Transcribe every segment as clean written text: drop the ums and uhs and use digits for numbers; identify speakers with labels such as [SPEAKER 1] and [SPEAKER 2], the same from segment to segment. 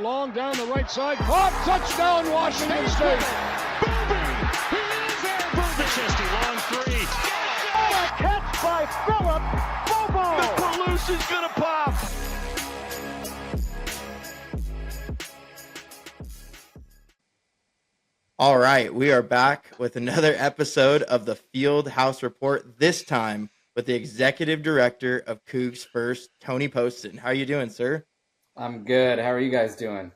[SPEAKER 1] Long down the right side. Pop, touchdown, Washington State.
[SPEAKER 2] Booby, he is there. Booby, 60, long three.
[SPEAKER 1] Oh, a catch by Phillip Bobo.
[SPEAKER 2] The Palusa's gonna pop.
[SPEAKER 3] All right, we are back with another episode of the Field House Report, this time with the Executive Director of CougsFirst, Tony Poston. How are you doing, sir?
[SPEAKER 4] I'm good. How are you guys doing?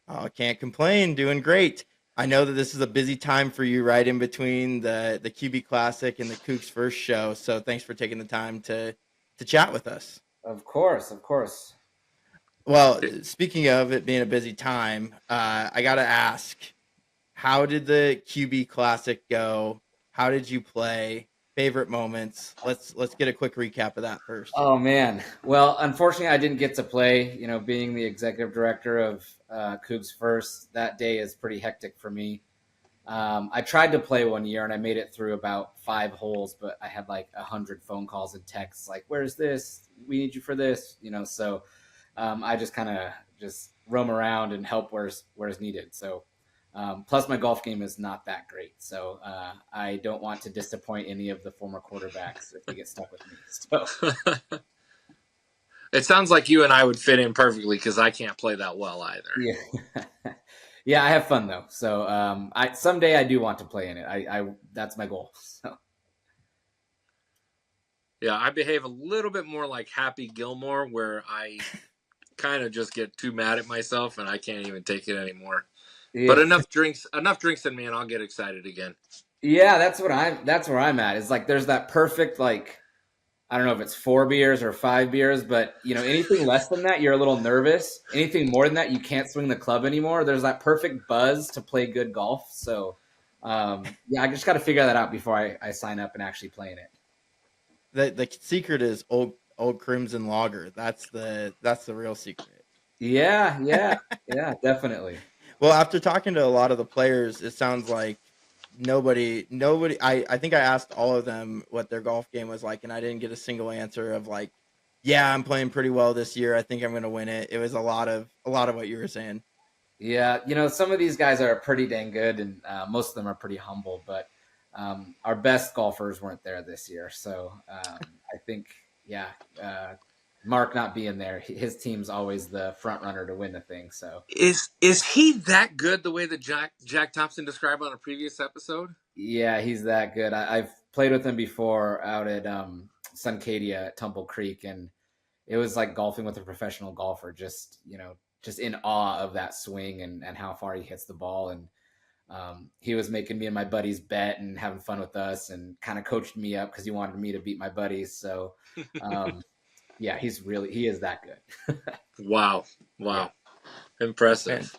[SPEAKER 3] Oh, can't complain. Doing great. I know that this is a busy time for you right in between the QB Classic and the CougsFirst show, so thanks for taking the time to chat with us.
[SPEAKER 4] Of course.
[SPEAKER 3] Well, speaking of it being a busy time, I got to ask, how did the QB Classic go? How did you play? Favorite moments? Let's get a quick recap of that first.
[SPEAKER 4] Oh man. Well, unfortunately, I didn't get to play. You know, being the executive director of CougsFirst, that day is pretty hectic for me. I tried to play one year and I made it through about 5 holes, but I had like 100 phone calls and texts like, "Where's this? We need you for this." You know, so I just kind of just roam around and help where's needed. So. Plus, my golf game is not that great, so I don't want to disappoint any of the former quarterbacks if they get stuck with me. So.
[SPEAKER 5] It sounds like you and I would fit in perfectly because I can't play that well either.
[SPEAKER 4] Yeah, yeah, I have fun though. So someday I do want to play in it. I that's my goal. So.
[SPEAKER 5] Yeah, I behave a little bit more like Happy Gilmore, where I kind of just get too mad at myself and I can't even take it anymore. Yeah. But enough drinks in me, and I'll get excited again.
[SPEAKER 4] Yeah, that's where I'm at. It's like there's that perfect, like, I don't know if it's 4 beers or 5 beers, but you know, anything less than that, you're a little nervous. Anything more than that, you can't swing the club anymore. There's that perfect buzz to play good golf. So, yeah, I just got to figure that out before I sign up and actually play in it.
[SPEAKER 3] The secret is old Crimson Lager. That's the real secret.
[SPEAKER 4] Yeah, definitely.
[SPEAKER 3] Well, after talking to a lot of the players, it sounds like nobody. I think I asked all of them what their golf game was like, and I didn't get a single answer of like, "Yeah, I'm playing pretty well this year. I think I'm going to win it." It was a lot of what you were saying.
[SPEAKER 4] Yeah, you know, some of these guys are pretty dang good, and most of them are pretty humble. But our best golfers weren't there this year, so I think, Mark not being there, his team's always the front runner to win the thing. So
[SPEAKER 5] is he that good the way that Jack Thompson described on a previous episode?
[SPEAKER 4] Yeah, he's that good. I've played with him before out at Suncadia at Tumble Creek, and it was like golfing with a professional golfer. Just in awe of that swing and how far he hits the ball. And he was making me and my buddies bet and having fun with us, and kind of coached me up because he wanted me to beat my buddies. So. Yeah, he is that good.
[SPEAKER 5] Wow. Impressive.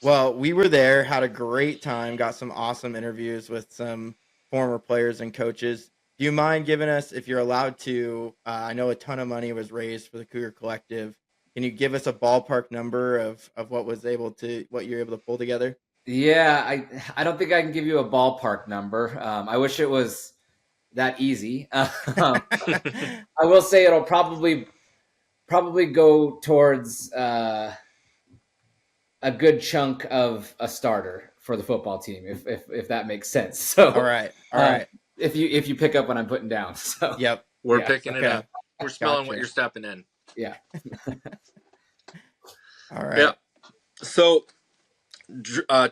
[SPEAKER 3] Well, we were there, had a great time, got some awesome interviews with some former players and coaches. Do you mind giving us, if you're allowed to, I know a ton of money was raised for the Cougar Collective. Can you give us a ballpark number of what you're able to pull together?
[SPEAKER 4] Yeah, I don't think I can give you a ballpark number. I wish it was that easy. I will say it'll probably go towards a good chunk of a starter for the football team, if that makes sense. So
[SPEAKER 3] all right.
[SPEAKER 4] If you pick up what I'm putting down. So
[SPEAKER 3] yep,
[SPEAKER 5] we're picking it up. We're smelling what you're stepping in.
[SPEAKER 4] Yeah.
[SPEAKER 3] All right.
[SPEAKER 5] Yeah. So,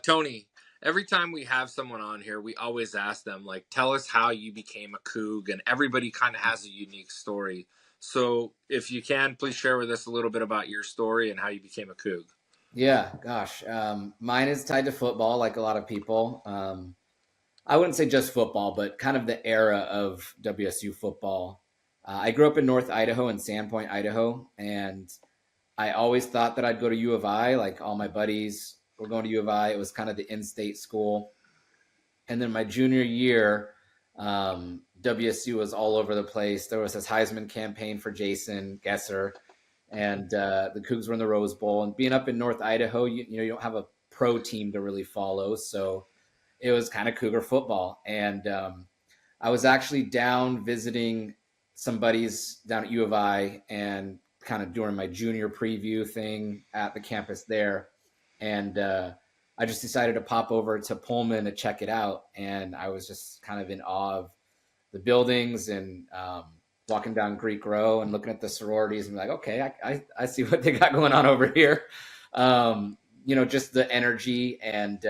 [SPEAKER 5] Tony, every time we have someone on here, we always ask them, like, tell us how you became a Coug, and everybody kind of has a unique story. So if you can, please share with us a little bit about your story and how you became a Coug.
[SPEAKER 4] Yeah, gosh. Mine is tied to football, like a lot of people. I wouldn't say just football, but kind of the era of WSU football. I grew up in North Idaho, in Sandpoint, Idaho, and I always thought that I'd go to U of I. Like, all my buddies were going to U of I. It was kind of the in-state school. And then my junior year, WSU was all over the place. There was this Heisman campaign for Jason Gesser, and the Cougs were in the Rose Bowl. And being up in North Idaho, you don't have a pro team to really follow, so it was kind of Cougar football. And I was actually down visiting some buddies down at U of I, and kind of during my junior preview thing at the campus there. And I just decided to pop over to Pullman to check it out. And I was just kind of in awe of the buildings and walking down Greek Row and looking at the sororities and like, okay, I see what they got going on over here. Just the energy and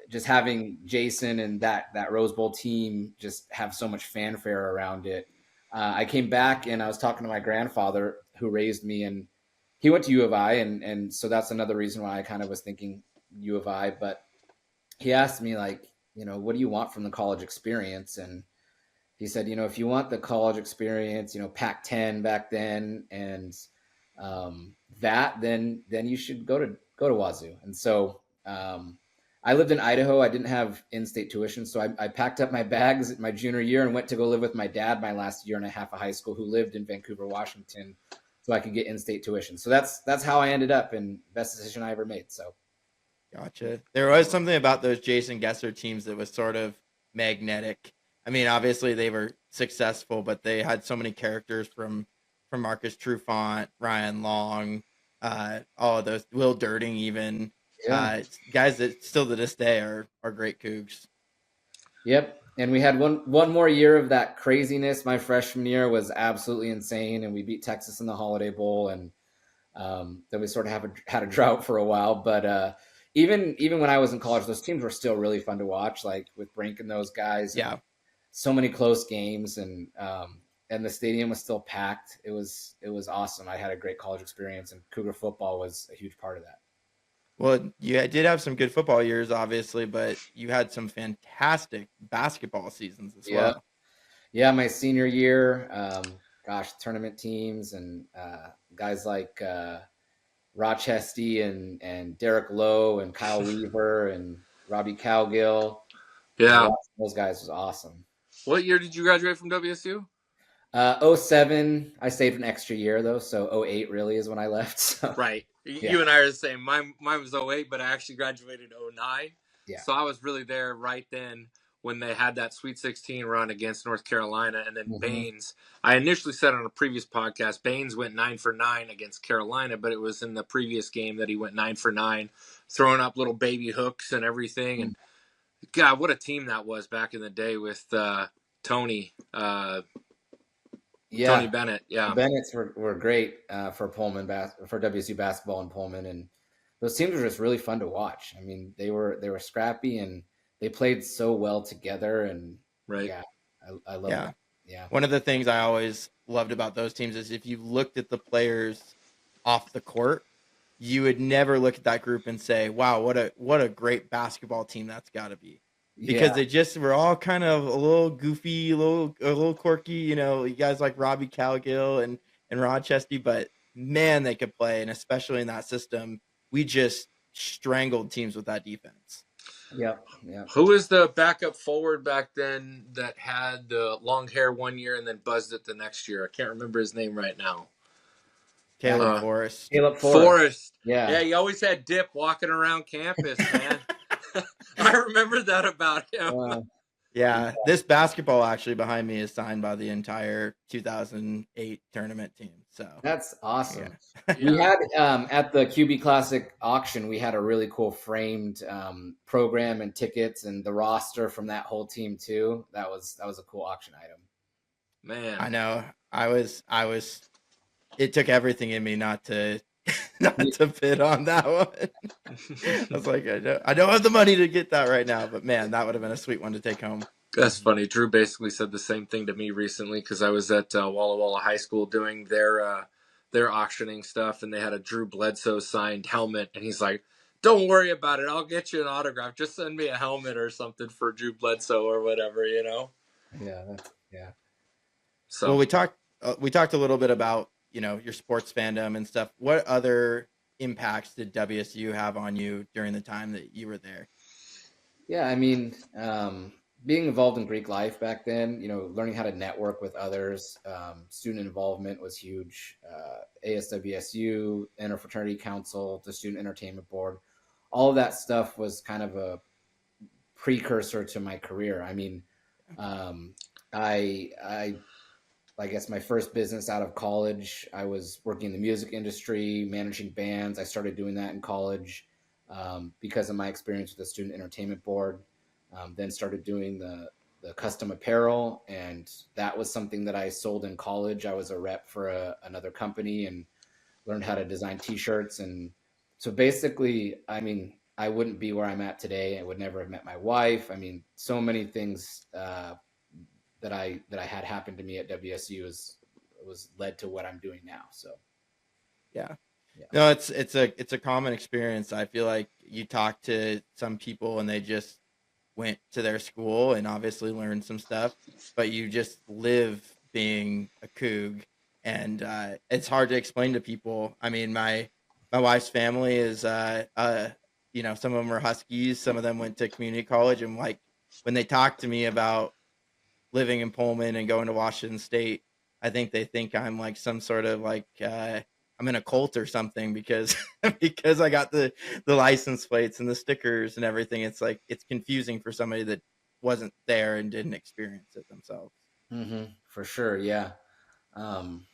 [SPEAKER 4] just having Jason and that Rose Bowl team just have so much fanfare around it. I came back and I was talking to my grandfather who raised me, and he went to U of I. And so that's another reason why I kind of was thinking U of I, but he asked me like, what do you want from the college experience? And he said, if you want the college experience, Pac-10 back then, and then you should go to Wazoo. And so I lived in Idaho. I didn't have in-state tuition, so I packed up my bags my junior year and went to go live with my dad my last year and a half of high school, who lived in Vancouver, Washington, so I could get in-state tuition. So that's how I ended up, and best decision I ever made. So.
[SPEAKER 3] Gotcha. There was something about those Jason Gesser teams that was sort of magnetic. I mean, obviously they were successful, but they had so many characters from Marcus Trufant, Ryan Long, all of those, Will Durting even.
[SPEAKER 4] Yeah.
[SPEAKER 3] Guys that still to this day are great Cougs.
[SPEAKER 4] Yep. And we had one more year of that craziness. My freshman year was absolutely insane, and we beat Texas in the Holiday Bowl, and then we sort of had a drought for a while. But even when I was in college, those teams were still really fun to watch, like with Brink and those guys.
[SPEAKER 3] Yeah.
[SPEAKER 4] So many close games, and the stadium was still packed. It was awesome. I had a great college experience, and Cougar football was a huge part of that.
[SPEAKER 3] Well, you did have some good football years, obviously, but you had some fantastic basketball seasons as well.
[SPEAKER 4] Yeah, my senior year, tournament teams and guys like Rochester and Derek Lowe and Kyle Weaver and Robbie Cowgill.
[SPEAKER 5] Yeah.
[SPEAKER 4] Those guys was awesome.
[SPEAKER 5] What year did you graduate from WSU?
[SPEAKER 4] 07. I stayed an extra year though, so 08 really is when I left. So.
[SPEAKER 5] Right.
[SPEAKER 4] Yeah.
[SPEAKER 5] You and I are the same. Mine was 08, but I actually graduated 09.
[SPEAKER 4] Yeah.
[SPEAKER 5] So I was really there right then when they had that Sweet 16 run against North Carolina. And then Baines, I initially said on a previous podcast, Baines went 9 for 9 against Carolina, but it was in the previous game that he went 9 for 9, throwing up little baby hooks and everything. And God, what a team that was back in the day with Tony. Tony Bennett. Yeah.
[SPEAKER 4] The Bennett's were great for Pullman, for WSU basketball in Pullman. And those teams were just really fun to watch. I mean, they were scrappy and they played so well together. And
[SPEAKER 5] right.
[SPEAKER 4] Yeah, I love that. Yeah.
[SPEAKER 3] One of the things I always loved about those teams is if you looked at the players off the court, you would never look at that group and say, wow, what a great basketball team that's got to be. Because they just were all kind of a little goofy, a little quirky, you guys like Robbie Cowgill and Rochester, but man, they could play. And especially in that system, we just strangled teams with that defense.
[SPEAKER 4] Yeah.
[SPEAKER 5] Who was the backup forward back then that had the long hair one year and then buzzed it the next year? I can't remember his name right now.
[SPEAKER 3] Caleb Forrest.
[SPEAKER 5] Yeah, he always had dip walking around campus, man. I remember that about him.
[SPEAKER 3] Yeah, this basketball actually behind me is signed by the entire 2008 tournament team. So
[SPEAKER 4] that's awesome.
[SPEAKER 3] Yeah.
[SPEAKER 4] We had at the QB Classic auction, we had a really cool framed program and tickets and the roster from that whole team too. That was a cool auction item.
[SPEAKER 5] Man,
[SPEAKER 3] I know. I was. It took everything in me not to bid on that one. I was like, I don't have the money to get that right now, but man, that would have been a sweet one to take home.
[SPEAKER 5] That's funny. Drew basically said the same thing to me recently because I was at Walla Walla High School doing their auctioning stuff, and they had a Drew Bledsoe signed helmet, and he's like, "Don't worry about it. I'll get you an autograph. Just send me a helmet or something for Drew Bledsoe or whatever,
[SPEAKER 4] Yeah.
[SPEAKER 5] So
[SPEAKER 3] well, we talked a little bit about your sports fandom and stuff. What other impacts did WSU have on you during the time that you were there?
[SPEAKER 4] Yeah, I mean, being involved in Greek life back then, learning how to network with others, student involvement was huge. ASWSU, Interfraternity Council, the Student Entertainment Board, all of that stuff was kind of a precursor to my career. I mean, I I guess my first business out of college. I was working in the music industry, managing bands. I started doing that in college because of my experience with the Student Entertainment Board. Then started doing the custom apparel, and that was something that I sold in college. I was a rep for another company and learned how to design T-shirts. And so basically, I mean, I wouldn't be where I'm at today. I would never have met my wife. I mean, so many things that I had happen to me at WSU was led to what I'm doing now. So
[SPEAKER 3] Yeah.
[SPEAKER 4] yeah.
[SPEAKER 3] No, it's a common experience. I feel like you talk to some people and they just went to their school and obviously learned some stuff, but you just live being a Coug, and it's hard to explain to people. I mean, my wife's family is some of them are Huskies, some of them went to community college, and like when they talk to me about living in Pullman and going to Washington State, I think they think I'm like some sort of like I'm in a cult or something because because I got the license plates and the stickers and everything. It's like it's confusing for somebody that wasn't there and didn't experience it themselves.
[SPEAKER 4] For sure. Yeah. Um,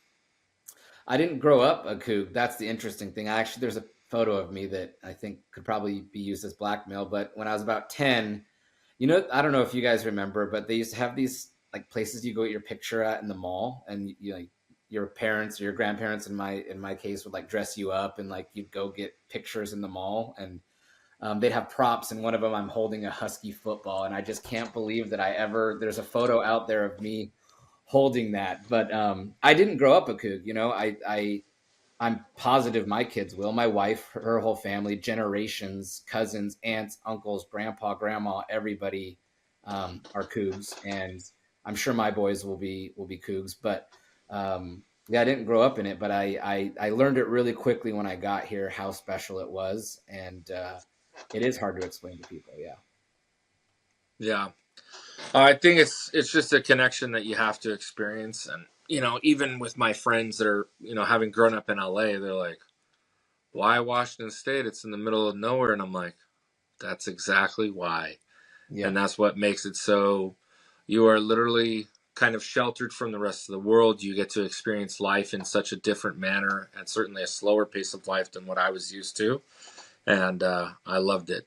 [SPEAKER 4] I didn't grow up a Coug. That's the interesting thing. There's a photo of me that I think could probably be used as blackmail. But when I was about 10, I don't know if you guys remember, but they used to have these like places you go get your picture at in the mall, and like your parents or your grandparents in my case would like dress you up, and like you'd go get pictures in the mall, and they'd have props, and one of them I'm holding a Husky football, and I just can't believe that there's a photo out there of me holding that. But I didn't grow up a Coug. I'm positive my kids will. My wife, her whole family, generations, cousins, aunts, uncles, grandpa, grandma, everybody are Cougs, and I'm sure my boys will be Cougs. But yeah, I didn't grow up in it, but I learned it really quickly when I got here how special it was, and it is hard to explain to people. Yeah.
[SPEAKER 5] Yeah. I think it's just a connection that you have to experience. And, even with my friends that are, having grown up in LA, they're like, why Washington State? It's in the middle of nowhere. And I'm like, that's exactly why.
[SPEAKER 4] Yeah.
[SPEAKER 5] And that's what makes it so you are literally kind of sheltered from the rest of the world. You get to experience life in such a different manner, and certainly a slower pace of life than what I was used to. And I loved it.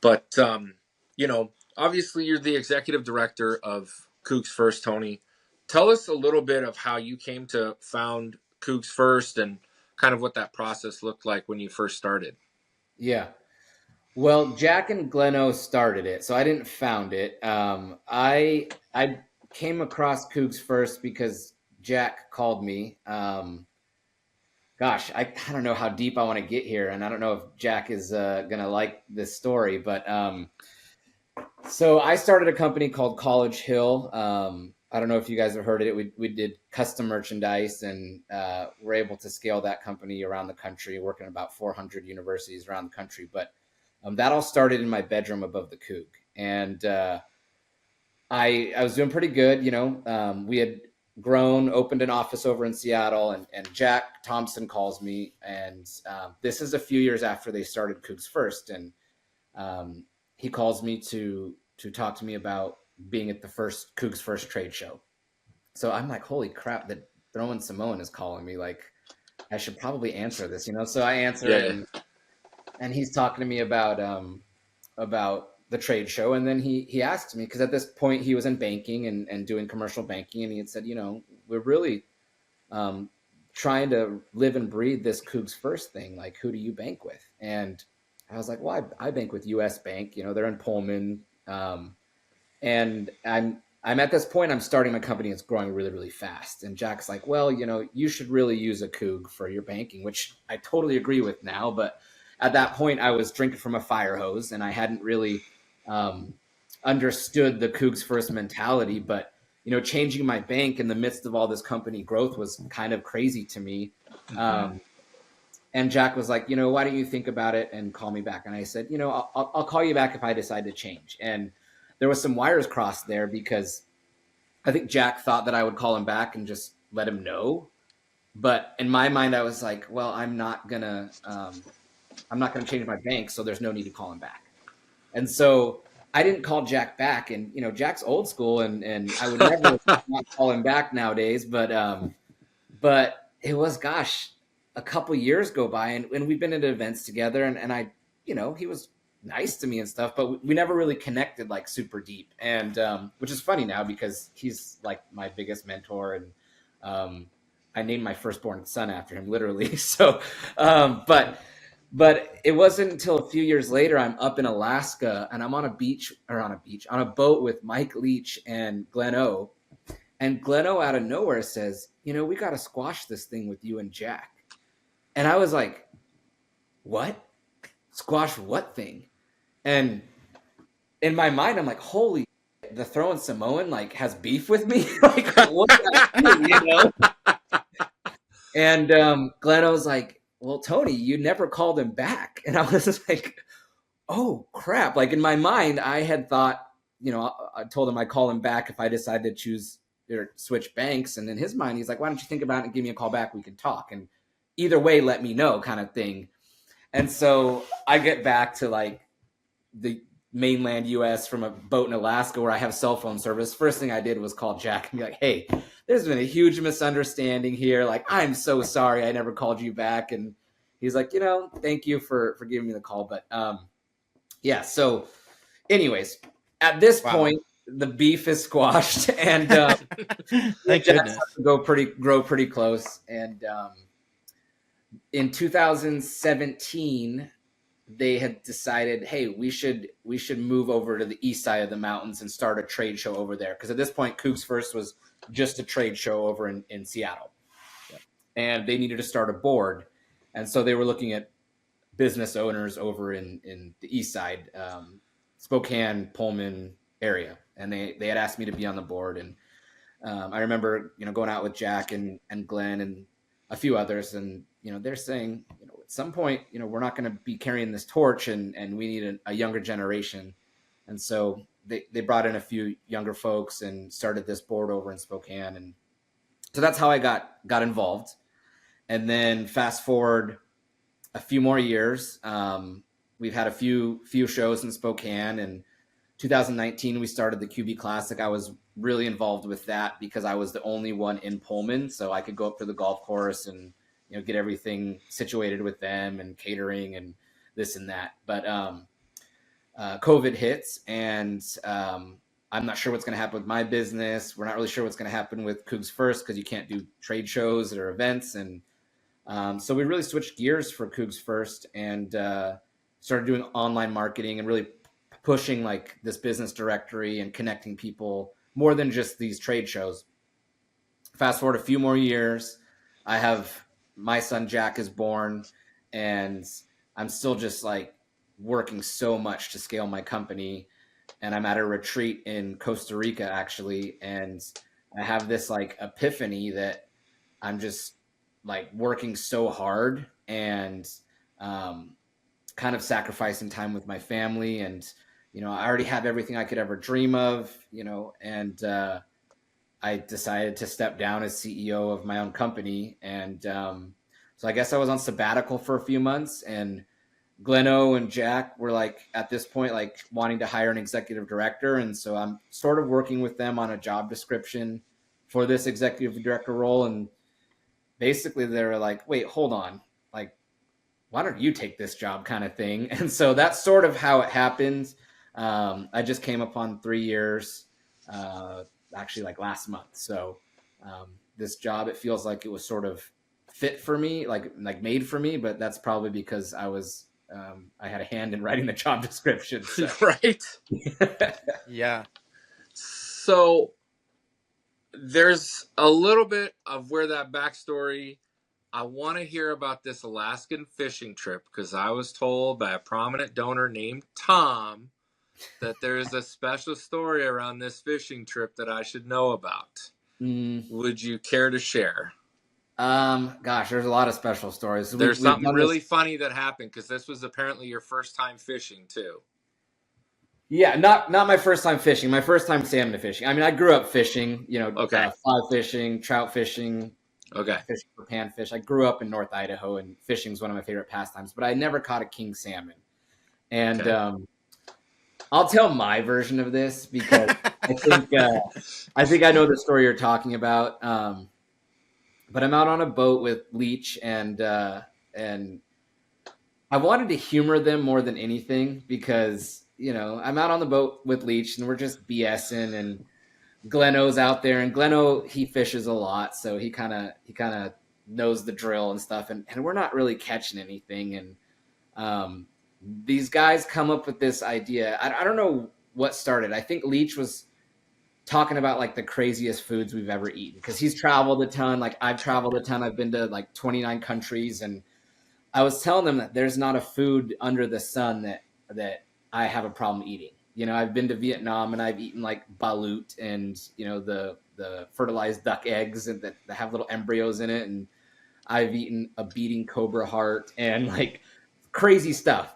[SPEAKER 5] But, obviously you're the executive director of CougsFirst, Tony. Tell us a little bit of how you came to found CougsFirst and kind of what that process looked like when you first started.
[SPEAKER 4] Yeah. Well, Jack and Gleno started it, so I didn't found it. I came across CougsFirst because Jack called me. Gosh, I don't know how deep I want to get here, and I don't know if Jack is gonna like this story, but so I started a company called College Hill. I don't know if you guys have heard of it. We did custom merchandise, and we're able to scale that company around the country, working at about 400 universities around the country. But that all started in my bedroom above the Coug, and I was doing pretty good. We had grown, opened an office over in Seattle, and Jack Thompson calls me, and this is a few years after they started CougsFirst, and he calls me to talk to me about being at the first CougsFirst trade show. So I'm like, holy crap, that Throwing Simone is calling me. Like, I should probably answer this, So I answer it, and he's talking to me about the trade show. And then he asked me, because at this point he was in banking and doing commercial banking, and he had said, we're really trying to live and breathe this CougsFirst thing. Like, who do you bank with? And I was like, well, I bank with US Bank. They're in Pullman. And I'm at this point, I'm starting my company. It's growing really, really fast. And Jack's like, well, you should really use a Coug for your banking, which I totally agree with now. But at that point, I was drinking from a fire hose, and I hadn't really understood the CougsFirst mentality. But, changing my bank in the midst of all this company growth was kind of crazy to me. And Jack was like, why don't you think about it and call me back? And I said, I'll call you back if I decide to change. And there was some wires crossed there, because I think Jack thought that I would call him back and just let him know. But in my mind, I was like, well, I'm not gonna change my bank, so there's no need to call him back. And so I didn't call Jack back, and Jack's old school, and I would never not call him back nowadays. But it was, gosh, a couple years go by, and we've been at events together, and I, he was nice to me and stuff, but we never really connected like super deep, and which is funny now because he's like my biggest mentor, and I named my firstborn son after him, literally. So, but it wasn't until a few years later I'm up in Alaska and I'm on a boat with Mike Leach and Glenn O. And Glenn O out of nowhere says, we got to squash this thing with you and Jack. And I was like, what? Squash what thing? And in my mind, I'm like, holy shit, the throwing Samoan like has beef with me. Like, what did I do, And Glenn was like, well, Tony, you never called him back. And I was just like, oh, crap. Like in my mind, I had thought, I told him I'd call him back if I decided to choose or switch banks. And in his mind, he's like, why don't you think about it and give me a call back? We can talk. And either way, let me know, kind of thing. And so I get back to like the mainland US from a boat in Alaska where I have cell phone service. First thing I did was call Jack and be like, hey, there's been a huge misunderstanding here. Like, I'm so sorry I never called you back. And he's like, thank you for giving me the call. But yeah, so anyways, at this point, the beef is squashed, and
[SPEAKER 3] thank goodness,
[SPEAKER 4] grow pretty close. And in 2017, they had decided, hey, we should move over to the east side of the mountains and start a trade show over there. Because at this point, CougsFirst was just a trade show over in Seattle. Yep. And they needed to start a board. And so they were looking at business owners over in the east side, Spokane, Pullman area. And they had asked me to be on the board. And I remember, going out with Jack and Glenn and a few others. And, they're saying, at some point, we're not going to be carrying this torch and we need a younger generation. And so they brought in a few younger folks and started this board over in Spokane. And so that's how I got involved. And then fast forward a few more years, we've had a few shows in Spokane. And 2019, we started the QB Classic. I was really involved with that because I was the only one in Pullman. So I could go up to the golf course and, get everything situated with them and catering and this and that. But COVID hits, and I'm not sure what's going to happen with my business. We're not really sure what's going to happen with CougsFirst because you can't do trade shows or events. And so we really switched gears for CougsFirst and started doing online marketing and really pushing like this business directory and connecting people more than just these trade shows. Fast forward a few more years, I have my son Jack is born, and I'm still just like working so much to scale my company. And I'm at a retreat in Costa Rica actually, and I have this like epiphany that I'm just like working so hard and kind of sacrificing time with my family. And I already have everything I could ever dream of, and I decided to step down as CEO of my own company. And so I guess I was on sabbatical for a few months, and Gleno and Jack were like, at this point, like wanting to hire an executive director. And so I'm sort of working with them on a job description for this executive director role. And basically they're like, wait, hold on. Like, why don't you take this job kind of thing? And so that's sort of how it happened. I just came upon 3 years, actually like last month. So this job, it feels like it was sort of fit for me, like made for me, but that's probably because I had a hand in writing the job description. So.
[SPEAKER 5] Right.
[SPEAKER 3] Yeah.
[SPEAKER 5] So there's a little bit of where that backstory. I want to hear about this Alaskan fishing trip because I was told by a prominent donor named Tom that there's a special story around this fishing trip that I should know about. Would you care to share?
[SPEAKER 4] Gosh, there's a lot of special stories.
[SPEAKER 5] There's something really funny that happened because this was apparently your first time fishing too.
[SPEAKER 4] Yeah, not my first time fishing. My first time salmon fishing. I mean, I grew up fishing.
[SPEAKER 5] Okay.
[SPEAKER 4] Fly fishing, trout fishing.
[SPEAKER 5] Okay.
[SPEAKER 4] Fishing for panfish. I grew up in North Idaho, and fishing is one of my favorite pastimes. But I never caught a king salmon. And I'll tell my version of this because I think I know the story you're talking about. But I'm out on a boat with Leach and I wanted to humor them more than anything because, I'm out on the boat with Leach and we're just BSing and Gleno's out there and Gleno, he fishes a lot. So he kind of knows the drill and stuff. And we're not really catching anything. And these guys come up with this idea. I don't know what started. I think Leach was talking about like the craziest foods we've ever eaten because he's traveled a ton. Like I've traveled a ton. I've been to like 29 countries and I was telling them that there's not a food under the sun that I have a problem eating. I've been to Vietnam and I've eaten like balut and, the fertilized duck eggs and that have little embryos in it. And I've eaten a beating cobra heart and like crazy stuff.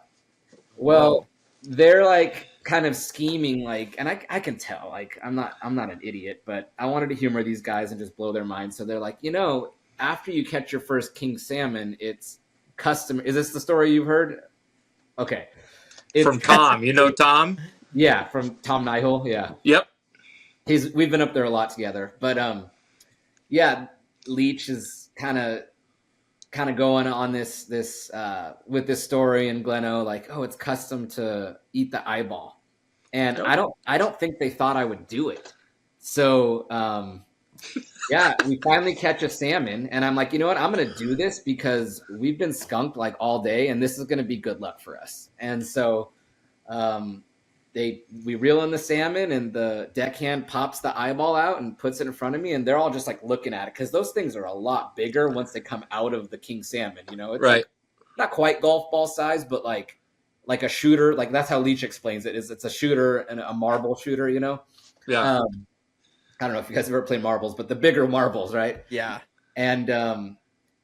[SPEAKER 4] Well, they're like kind of scheming, like, and I can tell, like, I'm not an idiot, but I wanted to humor these guys and just blow their minds. So they're like, after you catch your first king salmon, it's custom. Is this the story you've heard? Okay. It's
[SPEAKER 5] from Tom, Tom?
[SPEAKER 4] Yeah, from Tom Nihol. Yeah.
[SPEAKER 5] Yep.
[SPEAKER 4] We've been up there a lot together, but yeah, Leach is kind of going on this with this story and Gleno, like, oh, it's custom to eat the eyeball. And I don't think they thought I would do it. So yeah, we finally catch a salmon and I'm like, you know what? I'm going to do this because we've been skunked like all day and this is going to be good luck for us. And so we reel in the salmon and the deckhand pops the eyeball out and puts it in front of me and they're all just like looking at it because those things are a lot bigger once they come out of the king salmon. It's
[SPEAKER 5] right.
[SPEAKER 4] Like, not quite golf ball size, but like a shooter. Like that's how Leach explains it. It's a shooter and a marble shooter.
[SPEAKER 5] Yeah.
[SPEAKER 4] I don't know if you guys ever played marbles, but the bigger marbles, right?
[SPEAKER 3] Yeah.
[SPEAKER 4] And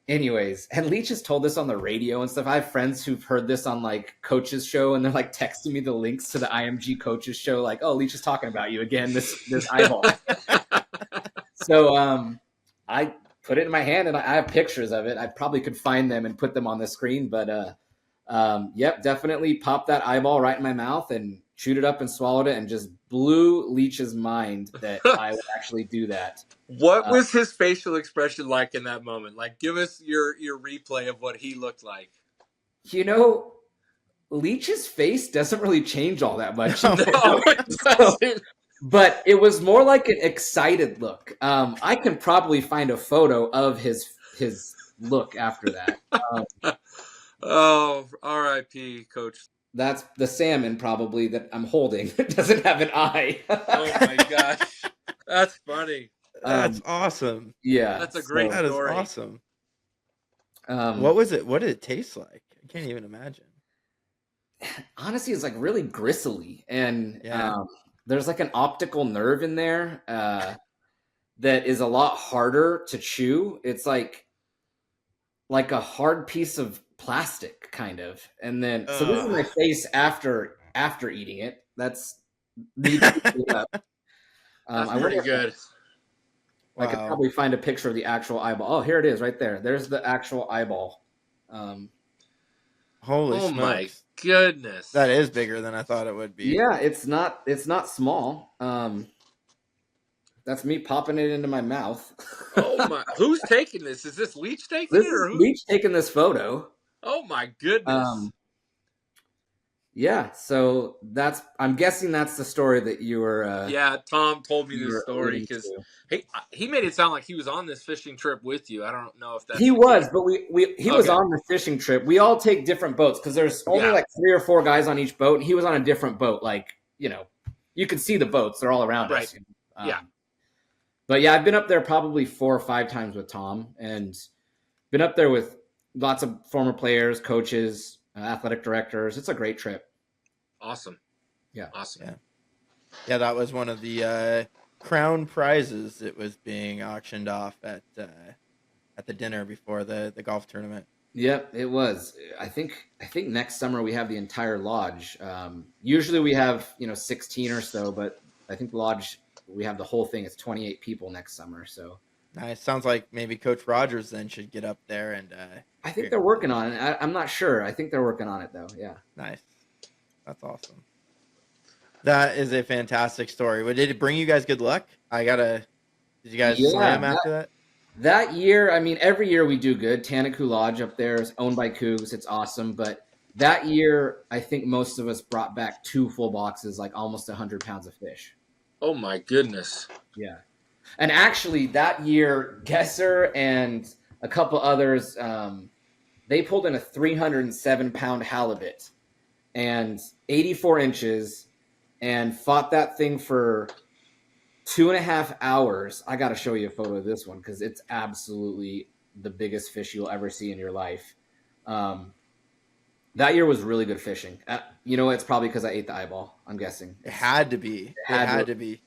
[SPEAKER 4] anyways, and Leach has told this on the radio and stuff. I have friends who've heard this on like Coach's show and they're like texting me the links to the IMG Coach's show. Like, oh, Leach is talking about you again, this eyeball. So I put it in my hand and I have pictures of it. I probably could find them and put them on the screen, but yep, definitely popped that eyeball right in my mouth and chewed it up and swallowed it and just blew Leach's mind that I would actually do that.
[SPEAKER 5] What was his facial expression like in that moment? Like, give us your replay of what he looked like.
[SPEAKER 4] Leach's face doesn't really change all that much.
[SPEAKER 5] No, it doesn't.
[SPEAKER 4] But it was more like an excited look. I can probably find a photo of his look after that.
[SPEAKER 5] Oh, R.I.P. Coach.
[SPEAKER 4] That's the salmon probably that I'm holding. It doesn't have an eye.
[SPEAKER 5] Oh my gosh, that's funny.
[SPEAKER 3] That's awesome.
[SPEAKER 4] Yeah,
[SPEAKER 5] that's a great
[SPEAKER 3] story.
[SPEAKER 5] That is
[SPEAKER 3] awesome. What was it? What did it taste like? I can't even imagine.
[SPEAKER 4] Honestly, it's like really gristly, and there's like an optical nerve in there that is a lot harder to chew. It's like a hard piece of plastic, kind of. And then, so this is my face after eating it. That's me.
[SPEAKER 5] That's pretty good.
[SPEAKER 4] I could probably find a picture of the actual eyeball. Oh, here it is, right there. There's the actual eyeball.
[SPEAKER 3] Holy smokes.
[SPEAKER 5] My goodness,
[SPEAKER 3] that is bigger than I thought it would be.
[SPEAKER 4] Yeah, it's not small. That's me popping it into my mouth.
[SPEAKER 5] Oh my! Who's taking this? Is this Leach taking it? Or
[SPEAKER 4] Leach taking this photo.
[SPEAKER 5] Oh my goodness!
[SPEAKER 4] Yeah, so I'm guessing that's the story that you were.
[SPEAKER 5] Yeah, Tom told me this story because he made it sound like he was on this fishing trip with you. I don't know if that's
[SPEAKER 4] he was, but he was on the fishing trip. We all take different boats because there's only like 3 or 4 guys on each boat, and he was on a different boat. Like you can see the boats; they're all around us.
[SPEAKER 5] Yeah.
[SPEAKER 4] But yeah, I've been up there probably 4 or 5 times with Tom, and been up there with lots of former players, coaches, athletic directors. It's a great trip.
[SPEAKER 5] Awesome.
[SPEAKER 4] Yeah.
[SPEAKER 5] Awesome.
[SPEAKER 3] Yeah, that was one of the crown prizes that was being auctioned off at the dinner before the golf tournament.
[SPEAKER 4] Yep, it was. I think next summer we have the entire lodge. Usually we have 16 or so, but I think the lodge, we have the whole thing. It's 28 people next summer. So
[SPEAKER 3] nice. Sounds like maybe Coach Rogers then should get up there and.
[SPEAKER 4] I think they're working on it. I'm not sure. I think they're working on it though. Yeah.
[SPEAKER 3] Nice. That's awesome. That is a fantastic story. But did it bring you guys good luck? Did you guys slam after that?
[SPEAKER 4] That year, I mean, every year we do good. Tanaku Lodge up there is owned by Cougs. It's awesome. But that year, I think most of us brought back 2 full boxes, like almost 100 pounds of fish.
[SPEAKER 5] Oh my goodness.
[SPEAKER 4] Yeah. And actually, that year, Gesser and a couple others, they pulled in a 307-pound halibut and 84 inches and fought that thing for 2.5 hours. I got to show you a photo of this one because it's absolutely the biggest fish you'll ever see in your life. That year was really good fishing. It's probably because I ate the eyeball, I'm guessing.
[SPEAKER 3] It had to be. It had to be.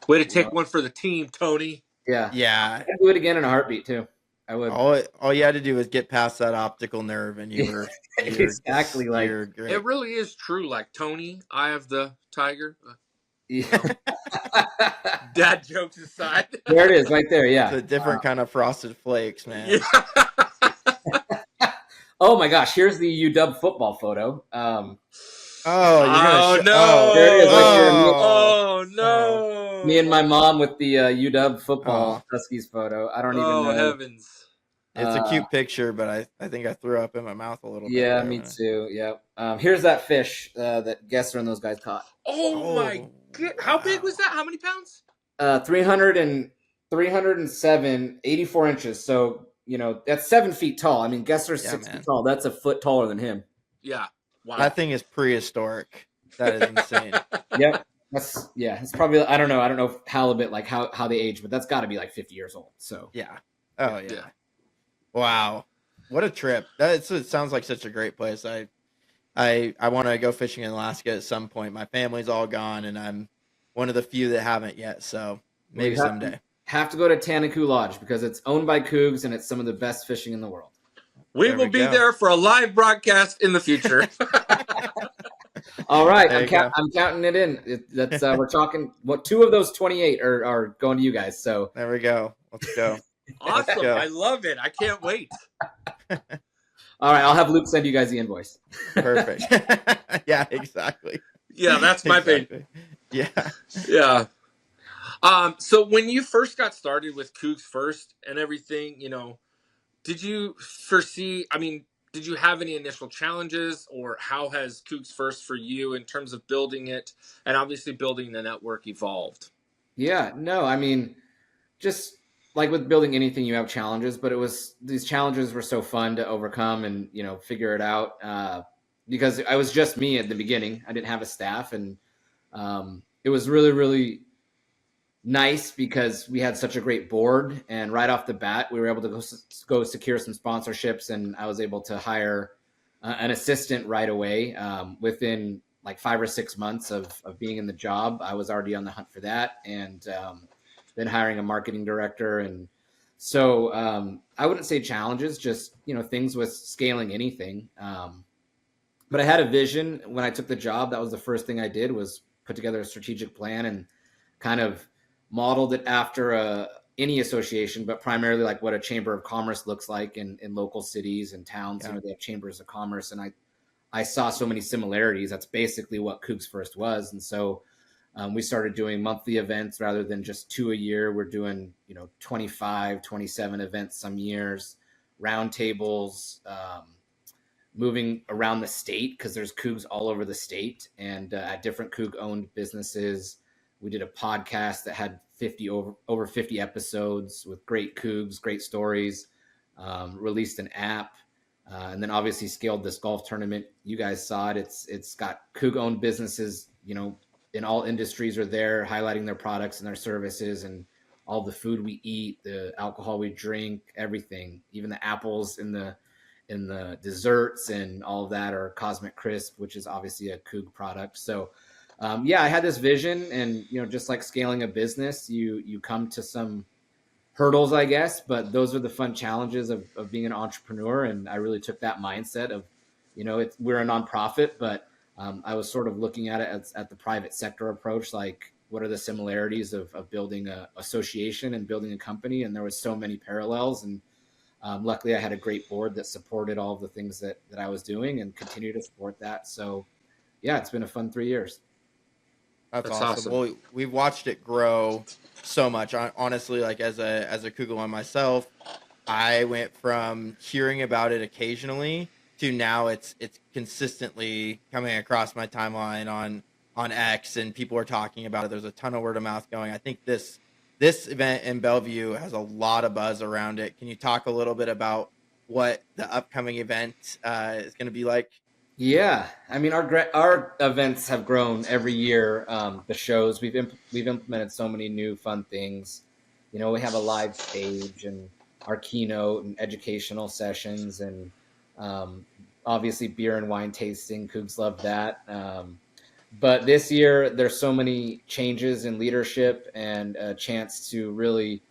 [SPEAKER 5] Way to take one for the team, Tony.
[SPEAKER 4] Yeah.
[SPEAKER 3] Yeah.
[SPEAKER 4] I'd do it again in a heartbeat, too. I would.
[SPEAKER 3] All you had to do was get past that optical nerve, and you were
[SPEAKER 4] exactly like
[SPEAKER 3] great.
[SPEAKER 5] It really is true. Like Tony, Eye of the Tiger.
[SPEAKER 4] Yeah.
[SPEAKER 5] Dad jokes aside.
[SPEAKER 4] There it is, right there. Yeah.
[SPEAKER 3] It's a different kind of frosted flakes, man.
[SPEAKER 5] Yeah.
[SPEAKER 4] Oh my gosh! Here's the UW football photo.
[SPEAKER 5] No!
[SPEAKER 4] There it is, right there.
[SPEAKER 5] Oh no!
[SPEAKER 4] Me and my mom with the UW football Huskies photo. I don't even know.
[SPEAKER 5] Oh heavens!
[SPEAKER 3] It's a cute picture, but I think I threw up in my mouth a little bit.
[SPEAKER 4] Yeah, me too. Yeah. Here's that fish that Gesser and those guys caught.
[SPEAKER 5] Oh my god! How big was that? How many pounds?
[SPEAKER 4] 307, 84 inches. So that's 7 feet tall. I mean, Gesser's 6 feet tall. That's a foot taller than him.
[SPEAKER 5] Yeah. Wow.
[SPEAKER 3] That thing is prehistoric. That is insane.
[SPEAKER 4] Yep. It's probably, I don't know if halibut, like how they age, but that's got to be like 50 years old. So
[SPEAKER 3] yeah. Oh yeah. Wow. What a trip. It sounds like such a great place. I want to go fishing in Alaska at some point. My family's all gone, and I'm one of the few that haven't yet. So maybe someday.
[SPEAKER 4] Have to go to Tanaku Lodge because it's owned by Cougs and it's some of the best fishing in the world.
[SPEAKER 5] We will be there for a live broadcast in the future.
[SPEAKER 4] All right, I'm counting it in. We're talking. 2 of those 28 are going to you guys. So
[SPEAKER 3] there we go. Let's go.
[SPEAKER 5] Awesome! Go. I love it. I can't wait.
[SPEAKER 4] All right, I'll have Luke send you guys the invoice.
[SPEAKER 3] Perfect. Yeah, exactly.
[SPEAKER 5] Yeah, that's my thing.
[SPEAKER 3] Yeah.
[SPEAKER 5] So when you first got started with CougsFirst and everything, did you foresee? I mean, did you have any initial challenges, or how has CougsFirst for you in terms of building it and obviously building the network evolved?
[SPEAKER 4] Yeah, no, I mean, just like with building anything, you have challenges, but these challenges were so fun to overcome and figure it out because I was just me at the beginning. I didn't have a staff, and it was really, really nice because we had such a great board, and right off the bat we were able to go secure some sponsorships, and I was able to hire an assistant right away. Within like 5 or 6 months of being in the job, I was already on the hunt for that, and then hiring a marketing director. And so I wouldn't say challenges, just things with scaling anything, but I had a vision when I took the job. That was the first thing I did, was put together a strategic plan and kind of modeled it after any association, but primarily like what a chamber of commerce looks like in local cities and towns.
[SPEAKER 3] Yeah.
[SPEAKER 4] They have chambers of commerce, and I saw so many similarities. That's basically what CougsFirst was. And so we started doing monthly events rather than just 2 a year. We're doing 25, 27 events some years, roundtables, moving around the state because there's Cougs all over the state, and at different Coug-owned businesses. We did a podcast that had over 50 episodes with great Cougs, great stories, released an app, and then obviously scaled this golf tournament. You guys saw it. It's got Coug-owned businesses, in all industries are there, highlighting their products and their services, and all the food we eat, the alcohol we drink, everything, even the apples in the desserts and all of that are Cosmic Crisp, which is obviously a Coug product. So I had this vision, and just like scaling a business, you come to some hurdles, I guess, but those are the fun challenges of being an entrepreneur. And I really took that mindset of, we're a nonprofit, but I was sort of looking at it at the private sector approach, like what are the similarities of building a association and building a company. And there was so many parallels, and luckily I had a great board that supported all of the things that I was doing and continue to support that. So yeah, it's been a fun 3 years.
[SPEAKER 3] That's
[SPEAKER 5] That's
[SPEAKER 3] awesome.
[SPEAKER 5] awesome.
[SPEAKER 3] Well, we've watched it grow so much. Honestly, like as a Cougar one myself, I went from hearing about it occasionally to now it's consistently coming across my timeline on X, and people are talking about it. There's a ton of word of mouth going. I think this event in Bellevue has a lot of buzz around it. Can you talk a little bit about what the upcoming event is going to be like?
[SPEAKER 4] Yeah, I mean our events have grown every year. The shows we've implemented so many new fun things. You know, we have a live stage and our keynote and educational sessions and um, obviously beer and wine tasting. Cougs love that. But this year there's so many changes in leadership and a chance to really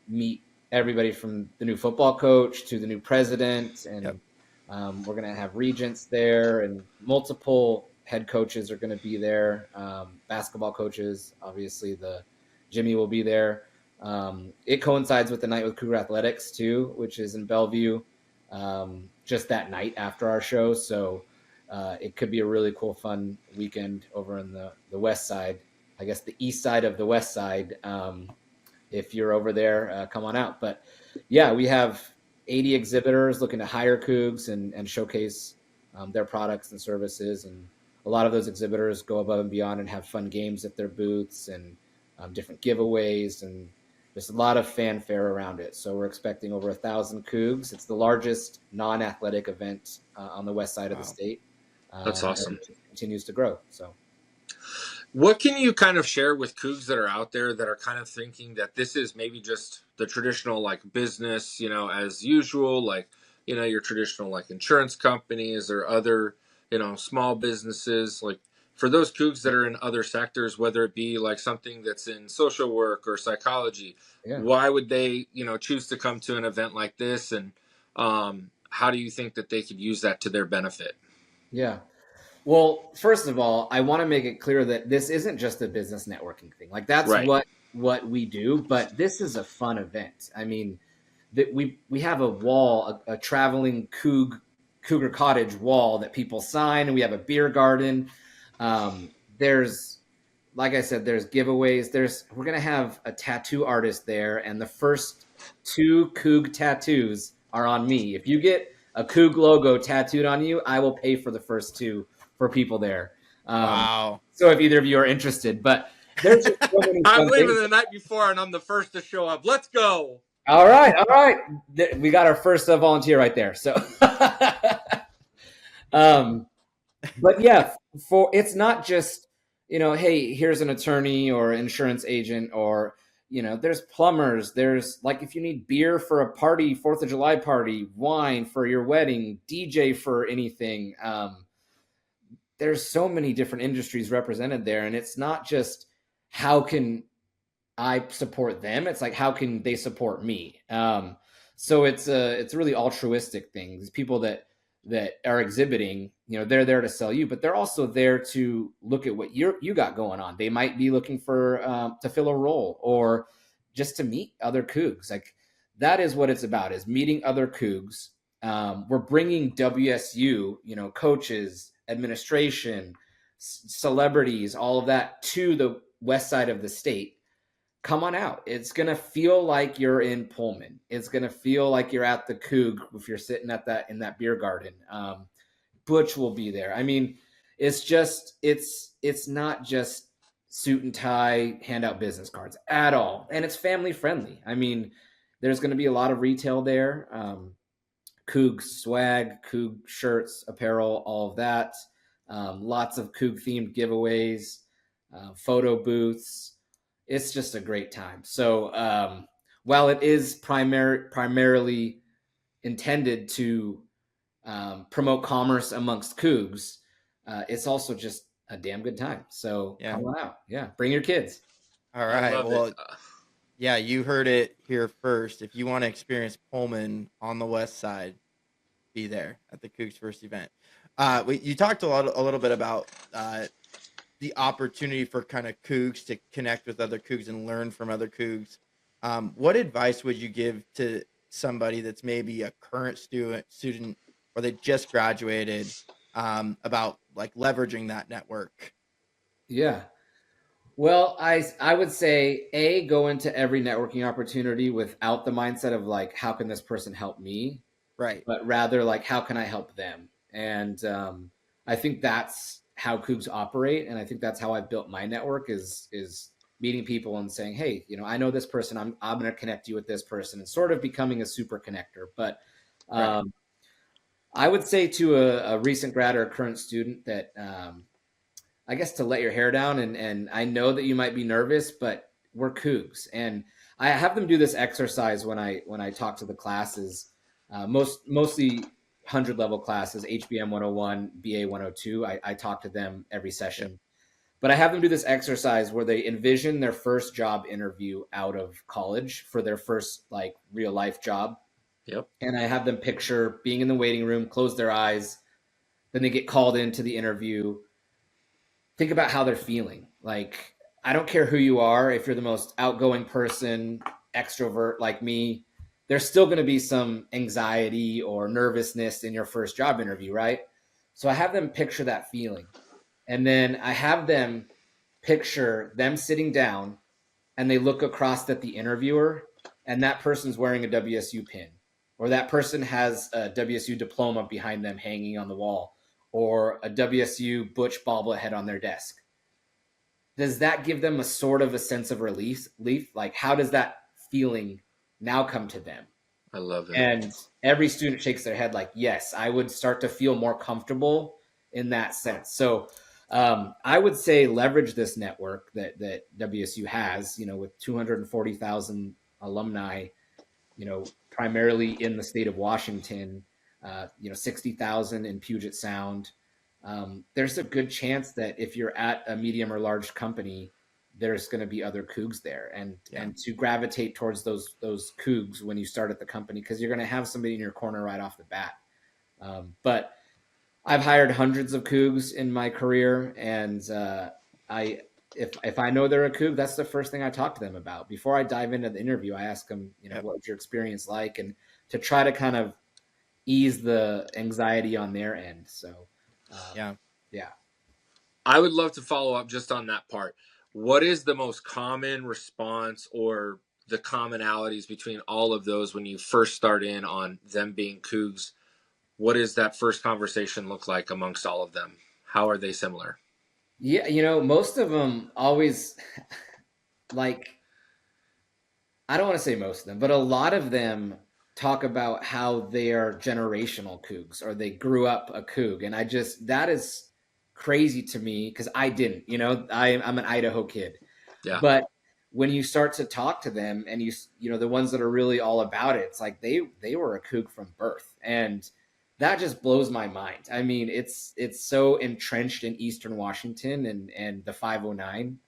[SPEAKER 4] meet everybody from the new football coach to the new president
[SPEAKER 3] Yep.
[SPEAKER 4] and we're going to have regents there, and multiple head coaches are going to be there. Basketball coaches, obviously, the Jimmy will be there. It coincides with the night with Cougar Athletics too, which is in Bellevue, just that night after our show. So it could be a really cool, fun weekend over in the west side. I guess the east side of the west side. If you're over there, come on out. But yeah, we have 80 exhibitors looking to hire Cougs and showcase their products and services. And a lot of those exhibitors go above and beyond and have fun games at their booths and different giveaways. And there's a lot of fanfare around it. So we're expecting over 1,000 Cougs. It's the largest non-athletic event on the west side of the
[SPEAKER 3] Wow.
[SPEAKER 4] state.
[SPEAKER 5] That's awesome.
[SPEAKER 4] It continues to grow. So.
[SPEAKER 5] What can you kind of share with Cougs that are out there that are kind of thinking that this is maybe just the traditional like business, as usual, like, your traditional like insurance companies or other, small businesses, like for those Cougs that are in other sectors, whether it be like something that's in social work or psychology,
[SPEAKER 4] Yeah.
[SPEAKER 5] why would they, choose to come to an event like this? And how do you think that they could use that to their benefit?
[SPEAKER 4] Yeah. Well, first of all, I want to make it clear that this isn't just a business networking thing. Like that's
[SPEAKER 5] Right.
[SPEAKER 4] what we do, but this is a fun event. I mean, that we have a wall, a traveling Cougar Cottage wall that people sign, and we have a beer garden. There's, like I said, there's giveaways. We're gonna have a tattoo artist there, and the first 2 Coug tattoos are on me. If you get a Coug logo tattooed on you, I will pay for the first 2 for people there.
[SPEAKER 3] Wow.
[SPEAKER 4] So if either of you are interested, but there's just so many
[SPEAKER 5] I'm
[SPEAKER 4] fun
[SPEAKER 5] leaving
[SPEAKER 4] things.
[SPEAKER 5] the night before and I'm the first to show up. Let's go.
[SPEAKER 4] All right. We got our first volunteer right there. So, but yeah, it's not just hey, here's an attorney or insurance agent or there's plumbers. There's like if you need beer for a party, 4th of July party, wine for your wedding, DJ for anything. There's so many different industries represented there, and it's not just how can I support them. It's like how can they support me? So it's a really altruistic thing. These people that are exhibiting, they're there to sell you, but they're also there to look at what you got going on. They might be looking for to fill a role or just to meet other Cougs. Like that is what it's about: is meeting other Cougs. We're bringing WSU, coaches, administration, celebrities, all of that to the west side of the state. Come on out. It's going to feel like you're in Pullman. It's going to feel like you're at the Coug if you're sitting at in that beer garden. Butch will be there. I mean, it's not just suit and tie, hand out business cards at all. And it's family friendly. I mean, there's going to be a lot of retail there. Coug swag, Coug shirts, apparel, all of that. Lots of Coug themed giveaways, photo booths. It's just a great time. So while it is primarily intended to promote commerce amongst Cougs, it's also just a damn good time. So
[SPEAKER 3] Yeah.
[SPEAKER 4] come on out. Yeah, bring your kids.
[SPEAKER 3] All right.
[SPEAKER 5] I love
[SPEAKER 3] Well,
[SPEAKER 5] it.
[SPEAKER 3] yeah, you heard it here first. If you want to experience Pullman on the west side, be there at the CougsFirst event. You talked a little bit about the opportunity for kind of Cougs to connect with other Cougs and learn from other Cougs. What advice would you give to somebody that's maybe a current student or they just graduated about like leveraging that network?
[SPEAKER 4] Yeah. Well, I would say go into every networking opportunity without the mindset of like, how can this person help me?
[SPEAKER 3] Right.
[SPEAKER 4] But rather like, how can I help them? And I think that's how Cougs operate, and I think that's how I've built my network is meeting people and saying, hey, I know this person, I'm going to connect you with this person, and sort of becoming a super connector. But
[SPEAKER 3] Right.
[SPEAKER 4] I would say to a recent grad or a current student that I guess to let your hair down, and I know that you might be nervous, but we're Cougs, and I have them do this exercise when I talk to the classes, mostly 100 level classes, HBM 101, BA 102. I talk to them every session,
[SPEAKER 3] Yep.
[SPEAKER 4] but I have them do this exercise where they envision their first job interview out of college for their first like real life job,
[SPEAKER 5] Yep.
[SPEAKER 4] and I have them picture being in the waiting room, close their eyes, then they get called into the interview. Think about how they're feeling. Like, I don't care who you are, if you're the most outgoing person, extrovert like me, there's still going to be some anxiety or nervousness in your first job interview, right? So I have them picture that feeling. And then I have them picture them sitting down and they look across at the interviewer, and that person's wearing a WSU pin, or that person has a WSU diploma behind them hanging on the wall, or a WSU Butch bobblehead on their desk. Does that give them a sort of a sense of relief? Like, how does that feeling now come to them?
[SPEAKER 5] I love it.
[SPEAKER 4] And every student shakes their head like, yes, I would start to feel more comfortable in that sense. So I would say leverage this network that WSU has, with 240,000 alumni, primarily in the state of Washington, 60,000 in Puget Sound. There's a good chance that if you're at a medium or large company, there's going to be other Cougs there, and to gravitate towards those Cougs when you start at the company, because you're going to have somebody in your corner right off the bat. But I've hired hundreds of Cougs in my career, and if I know they're a Coug, that's the first thing I talk to them about. Before I dive into the interview, I ask them, what was your experience like, and to try to kind of ease the anxiety on their end. So, yeah.
[SPEAKER 5] I would love to follow up just on that part. What is the most common response or the commonalities between all of those when you first start in on them being Cougs? What does that first conversation look like amongst all of them? How are they similar?
[SPEAKER 4] Yeah, most of them always like, I don't want to say most of them, but a lot of them talk about how they are generational Cougs, or they grew up a Coug. And that is crazy to me, because I didn't, I'm an Idaho kid.
[SPEAKER 5] Yeah.
[SPEAKER 4] But when you start to talk to them, and the ones that are really all about it, it's like they were a Coug from birth. And that just blows my mind. I mean, it's so entrenched in Eastern Washington and the 509.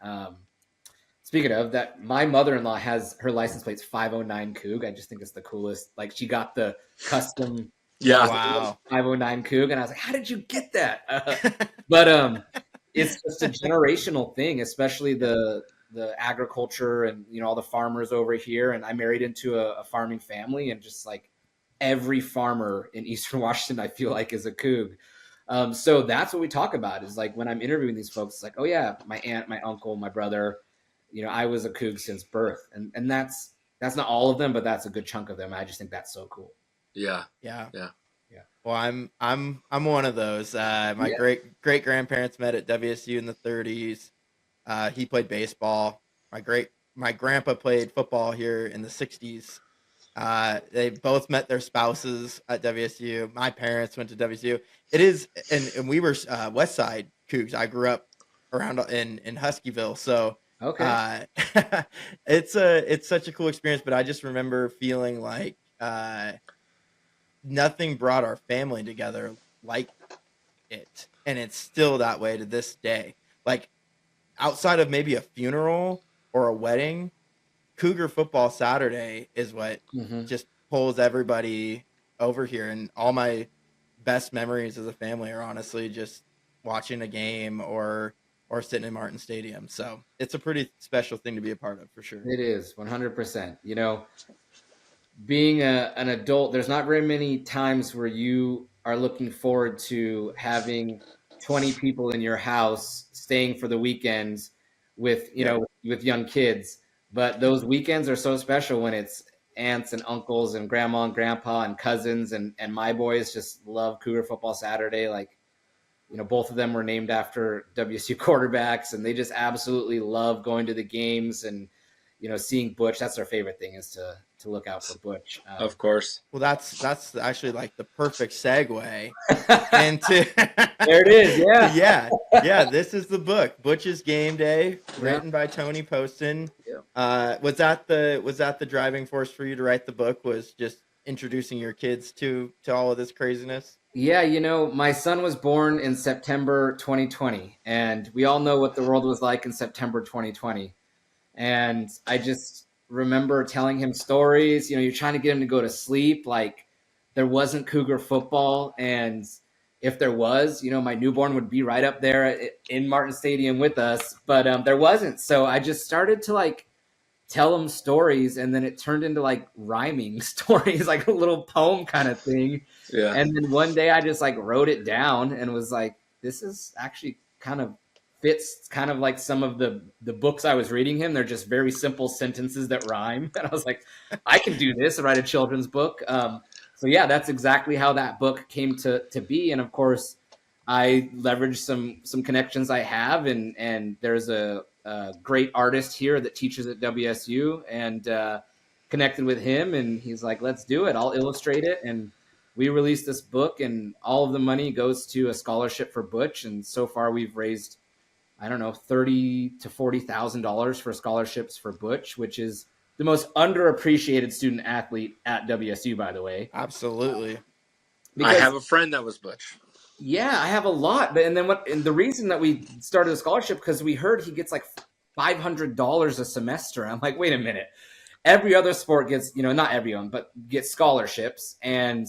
[SPEAKER 4] Speaking of that, my mother-in-law has her license plate's 509 Coug. I just think it's the coolest. Like, she got the custom
[SPEAKER 3] Wow.
[SPEAKER 4] 509 Coug, and I was like, how did you get that? But it's just a generational thing, especially the agriculture and all the farmers over here. And I married into a farming family, and just like every farmer in Eastern Washington, I feel like, is a Coug. So that's what we talk about, is like when I'm interviewing these folks, it's like, oh yeah, my aunt, my uncle, my brother, I was a Coug since birth. And that's not all of them, but that's a good chunk of them. I just think that's so cool.
[SPEAKER 5] Yeah.
[SPEAKER 3] Well, I'm one of those. My great grandparents met at WSU in the 30s. He played baseball. My grandpa played football here in the 60s. They both met their spouses at WSU. My parents went to WSU. It is, and we were West Side Cougs. I grew up around in Huskyville, so
[SPEAKER 4] okay.
[SPEAKER 3] It's such a cool experience. But I just remember feeling like nothing brought our family together like it, and it's still that way to this day. Like, outside of maybe a funeral or a wedding, Cougar football Saturday is what just pulls everybody over here. And all my best memories as a family are honestly just watching a game or sitting in Martin Stadium. So it's a pretty special thing to be a part of, for sure.
[SPEAKER 4] It is 100%. Being an adult, there's not very many times where you are looking forward to having 20 people in your house staying for the weekends with, with young kids. But those weekends are so special when it's aunts and uncles and grandma and grandpa and cousins, and my boys just love Cougar Football Saturday. Like, both of them were named after WSU quarterbacks, and they just absolutely love going to the games and, seeing Butch. That's their favorite thing, is to look out for Butch.
[SPEAKER 5] Of course.
[SPEAKER 3] Well, that's actually like the perfect segue into
[SPEAKER 4] There it is. Yeah.
[SPEAKER 3] yeah. This is the book, Butch's Game Day, written by Tony Poston.
[SPEAKER 4] Yeah.
[SPEAKER 3] Was that the driving force for you to write the book? Was just introducing your kids to all of this craziness?
[SPEAKER 4] Yeah, my son was born in September 2020, and we all know what the world was like in September 2020. And I just remember telling him stories. You're trying to get him to go to sleep. Like, there wasn't Cougar football, and if there was, my newborn would be right up there in Martin Stadium with us, but there wasn't. So I just started to tell him stories, and then it turned into rhyming stories, like a little poem kind of thing.
[SPEAKER 5] Yeah.
[SPEAKER 4] And then one day I just wrote it down and was like, this is actually kind of fits kind of like some of the books I was reading him. They're just very simple sentences that rhyme. And I was like, I can do this and write a children's book. So yeah, that's exactly how that book came to be. And of course, I leveraged some connections I have, and there's a great artist here that teaches at WSU, and connected with him, and he's like, let's do it. I'll illustrate it. And we released this book, and all of the money goes to a scholarship for Butch. And so far we've raised, I don't know, $30,000 to $40,000 for scholarships for Butch, which is the most underappreciated student athlete at WSU, by the way.
[SPEAKER 3] Absolutely.
[SPEAKER 5] I have a friend that was Butch.
[SPEAKER 4] Yeah, I have a lot. But and the reason that we started a scholarship, because we heard he gets $500 a semester. I'm like, wait a minute. Every other sport gets, not everyone, but gets scholarships. And,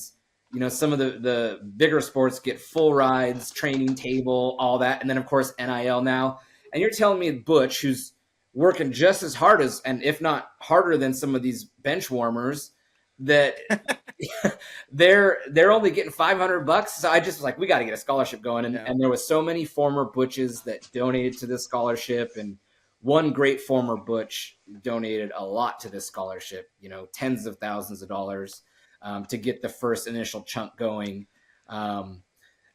[SPEAKER 4] some of the bigger sports get full rides, training table, all that. And then, of course, NIL now. And you're telling me Butch, who's working just as hard as, and if not harder than some of these bench warmers, that they're only getting $500. So I just was like, we got to get a scholarship going. And there was so many former Butches that donated to this scholarship. And one great former Butch donated a lot to this scholarship, tens of thousands of dollars to get the first initial chunk going.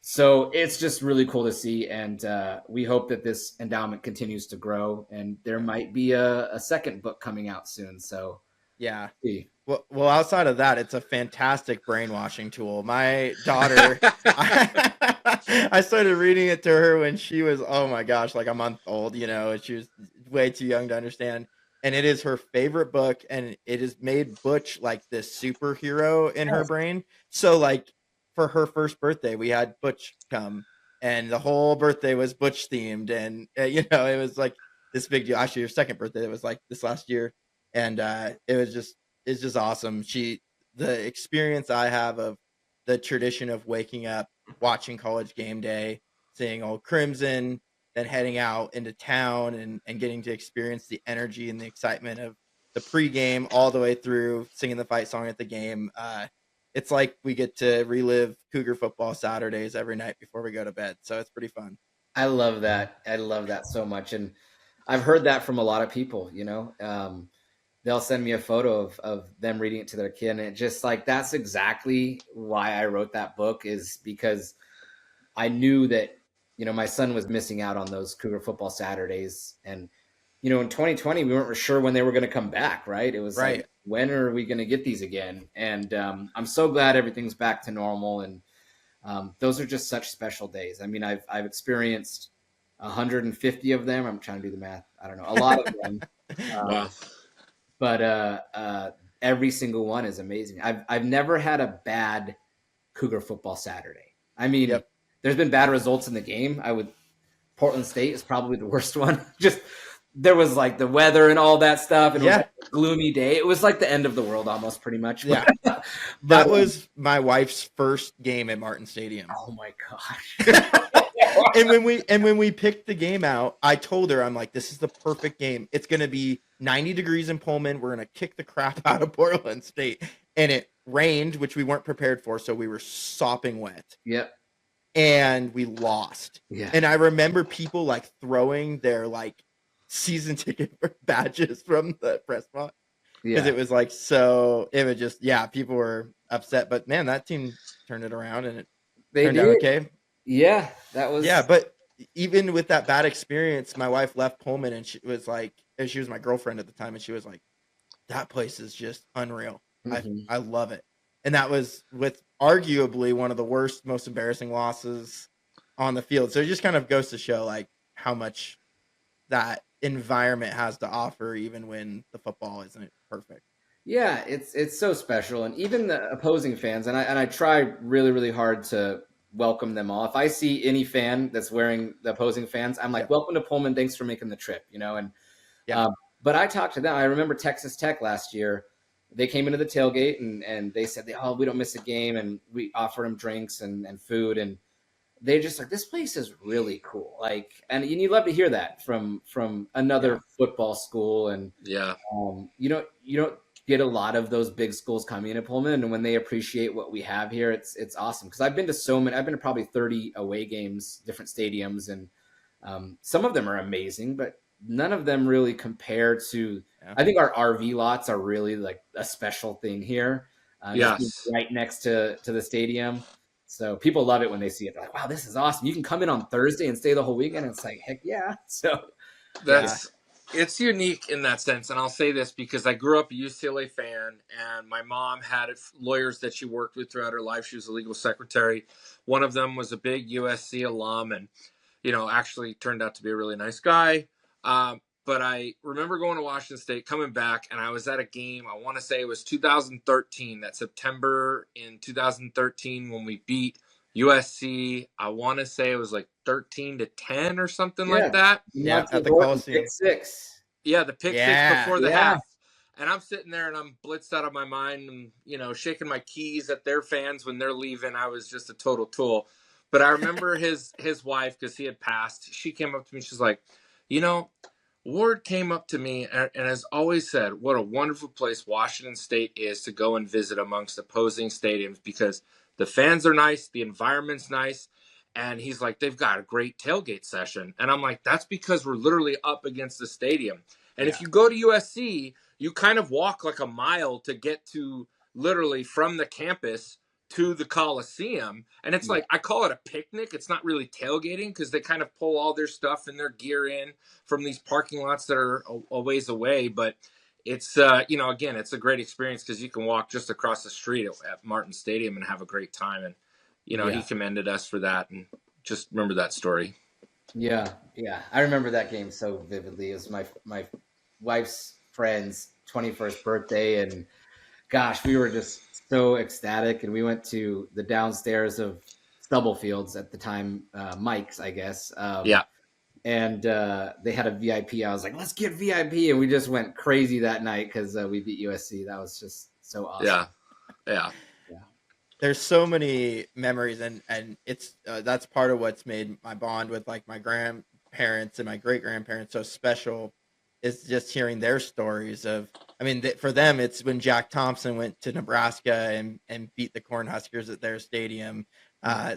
[SPEAKER 4] So it's just really cool to see. And we hope that this endowment continues to grow, and there might be a second book coming out soon. So
[SPEAKER 3] yeah. Well, outside of that, it's a fantastic brainwashing tool. My daughter, I started reading it to her when she was, oh my gosh, like a month old, and she was way too young to understand. And it is her favorite book, and it has made Butch like this superhero in her brain. So for her first birthday, we had Butch come, and the whole birthday was Butch themed. And, it was like this big deal. Actually, her second birthday, it was like this last year. And it's just awesome. The experience I have of the tradition of waking up, watching College Game Day, seeing Old Crimson, then heading out into town and getting to experience the energy and the excitement of the pregame all the way through singing the fight song at the game. It's like we get to relive Cougar Football Saturdays every night before we go to bed. So it's pretty fun.
[SPEAKER 4] I love that. I love that so much. And I've heard that from a lot of people, they'll send me a photo of them reading it to their kid. And it just that's exactly why I wrote that book, is because I knew that, my son was missing out on those Cougar Football Saturdays. And, in 2020, we weren't sure when they were going to come back, right? It was
[SPEAKER 3] right.
[SPEAKER 4] When are we going to get these again? And I'm so glad everything's back to normal. And those are just such special days. I mean, I've experienced 150 of them. I'm trying to do the math. I don't know. A lot of them.
[SPEAKER 5] Wow.
[SPEAKER 4] But every single one is amazing. I've never had a bad Cougar Football Saturday. I mean, There's been bad results in the game. Portland State is probably the worst one. Just there was the weather and all that stuff. And it was a gloomy day. It was like the end of the world almost, pretty much.
[SPEAKER 3] Yeah. That was my wife's first game at Martin Stadium.
[SPEAKER 4] Oh my gosh.
[SPEAKER 3] and when we picked the game out, I told her, I'm like, this is the perfect game. It's going to be 90 degrees in Pullman. We're going to kick the crap out of Portland State. And it rained, which we weren't prepared for. So we were sopping wet.
[SPEAKER 4] Yep.
[SPEAKER 3] And we lost.
[SPEAKER 4] Yeah.
[SPEAKER 3] And I remember people throwing their season ticket badges from the press box because
[SPEAKER 4] Yeah,
[SPEAKER 3] it was like it was just people were upset, but man, that team turned it around and it
[SPEAKER 4] they
[SPEAKER 3] turned out
[SPEAKER 4] did.
[SPEAKER 3] okay.
[SPEAKER 4] Yeah, that
[SPEAKER 3] Yeah,
[SPEAKER 4] was.
[SPEAKER 3] but even with that bad experience, my wife left Pullman and she was like, and she was my girlfriend at the time, and she was like, that place is just unreal.
[SPEAKER 4] Mhm.
[SPEAKER 3] I love it. And that was with arguably one of the worst, most embarrassing losses on the field. So it just kind of goes to show like how much that environment has to offer, even when the football isn't perfect.
[SPEAKER 4] Yeah, it's so special, and even the opposing fans, and I try really really hard to welcome them all. If I see any fan that's wearing the opposing fans, I'm like,
[SPEAKER 3] Yeah.
[SPEAKER 4] "Welcome to Pullman. Thanks for making the trip," you know. And
[SPEAKER 3] Yeah.
[SPEAKER 4] but I talked to them. I remember Texas Tech last year. They came into the tailgate and they said, "Oh, we don't miss a game," and we offered them drinks and food, and they just like, this place is really cool. Like, and you love to hear that from another
[SPEAKER 3] Yeah.
[SPEAKER 4] football school. And
[SPEAKER 5] Yeah.
[SPEAKER 4] you don't get a lot of those big schools coming into Pullman, and when they appreciate what we have here, it's awesome. Because I've been to probably 30 away games, different stadiums, and some of them are amazing, but none of them really compare to.
[SPEAKER 3] Yeah.
[SPEAKER 4] I think our RV lots are really like a special thing here, just being
[SPEAKER 5] Yes.
[SPEAKER 4] right next to the stadium. So people love it when they see it. They're like, "Wow, this is awesome! You can come in on Thursday and stay the whole weekend." And it's like, heck yeah! So
[SPEAKER 3] Yeah.
[SPEAKER 5] It's unique in that sense, and I'll say this because I grew up a UCLA fan, and my mom had lawyers that she worked with throughout her life. She was a legal secretary. One of them was a big USC alum, and actually turned out to be a really nice guy. But I remember going to Washington State, coming back, and I was at a game. I want to say it was 2013, that September in 2013 when we beat USC. I want to say it was like 13-10 or something like
[SPEAKER 4] yeah,
[SPEAKER 5] that.
[SPEAKER 3] Yeah.
[SPEAKER 4] Monte
[SPEAKER 3] At the
[SPEAKER 4] Morton pick
[SPEAKER 3] Coliseum.
[SPEAKER 4] six.
[SPEAKER 5] Yeah, the pick six
[SPEAKER 3] Yeah.
[SPEAKER 5] before the
[SPEAKER 4] Yeah,
[SPEAKER 5] half. And I'm sitting there and I'm blitzed out of my mind and, shaking my keys at their fans when they're leaving. I was just a total tool. But I remember his wife, because he had passed, she came up to me. She's like, Ward came up to me and has always said what a wonderful place Washington State is to go and visit amongst opposing stadiums because the fans are nice, the environment's nice. And he's like, they've got a great tailgate session. And I'm like, that's because we're literally up against the stadium. And if you go to USC, you kind of walk like a mile to get to literally from the campus to the Coliseum. And it's like, I call it a picnic. It's not really tailgating because they kind of pull all their stuff and their gear in from these parking lots that are a ways away. But it's, again, it's a great experience because you can walk just across the street at Martin Stadium and have a great time. And, he commended us for that. And just remember that story.
[SPEAKER 4] yeah. I remember that game so vividly. It was my wife's friend's 21st birthday, and gosh, we were just so ecstatic. And we went to the downstairs of Stubblefields at the time, Mike's, I guess.
[SPEAKER 5] Yeah.
[SPEAKER 4] And they had a VIP. I was like, let's get VIP. And we just went crazy that night because we beat USC. That was just so awesome.
[SPEAKER 5] Yeah.
[SPEAKER 3] There's so many memories, and it's that's part of what's made my bond with like my grandparents and my great grandparents so special. Is just hearing their stories of. I mean, for them, it's when Jack Thompson went to Nebraska and beat the Cornhuskers at their stadium.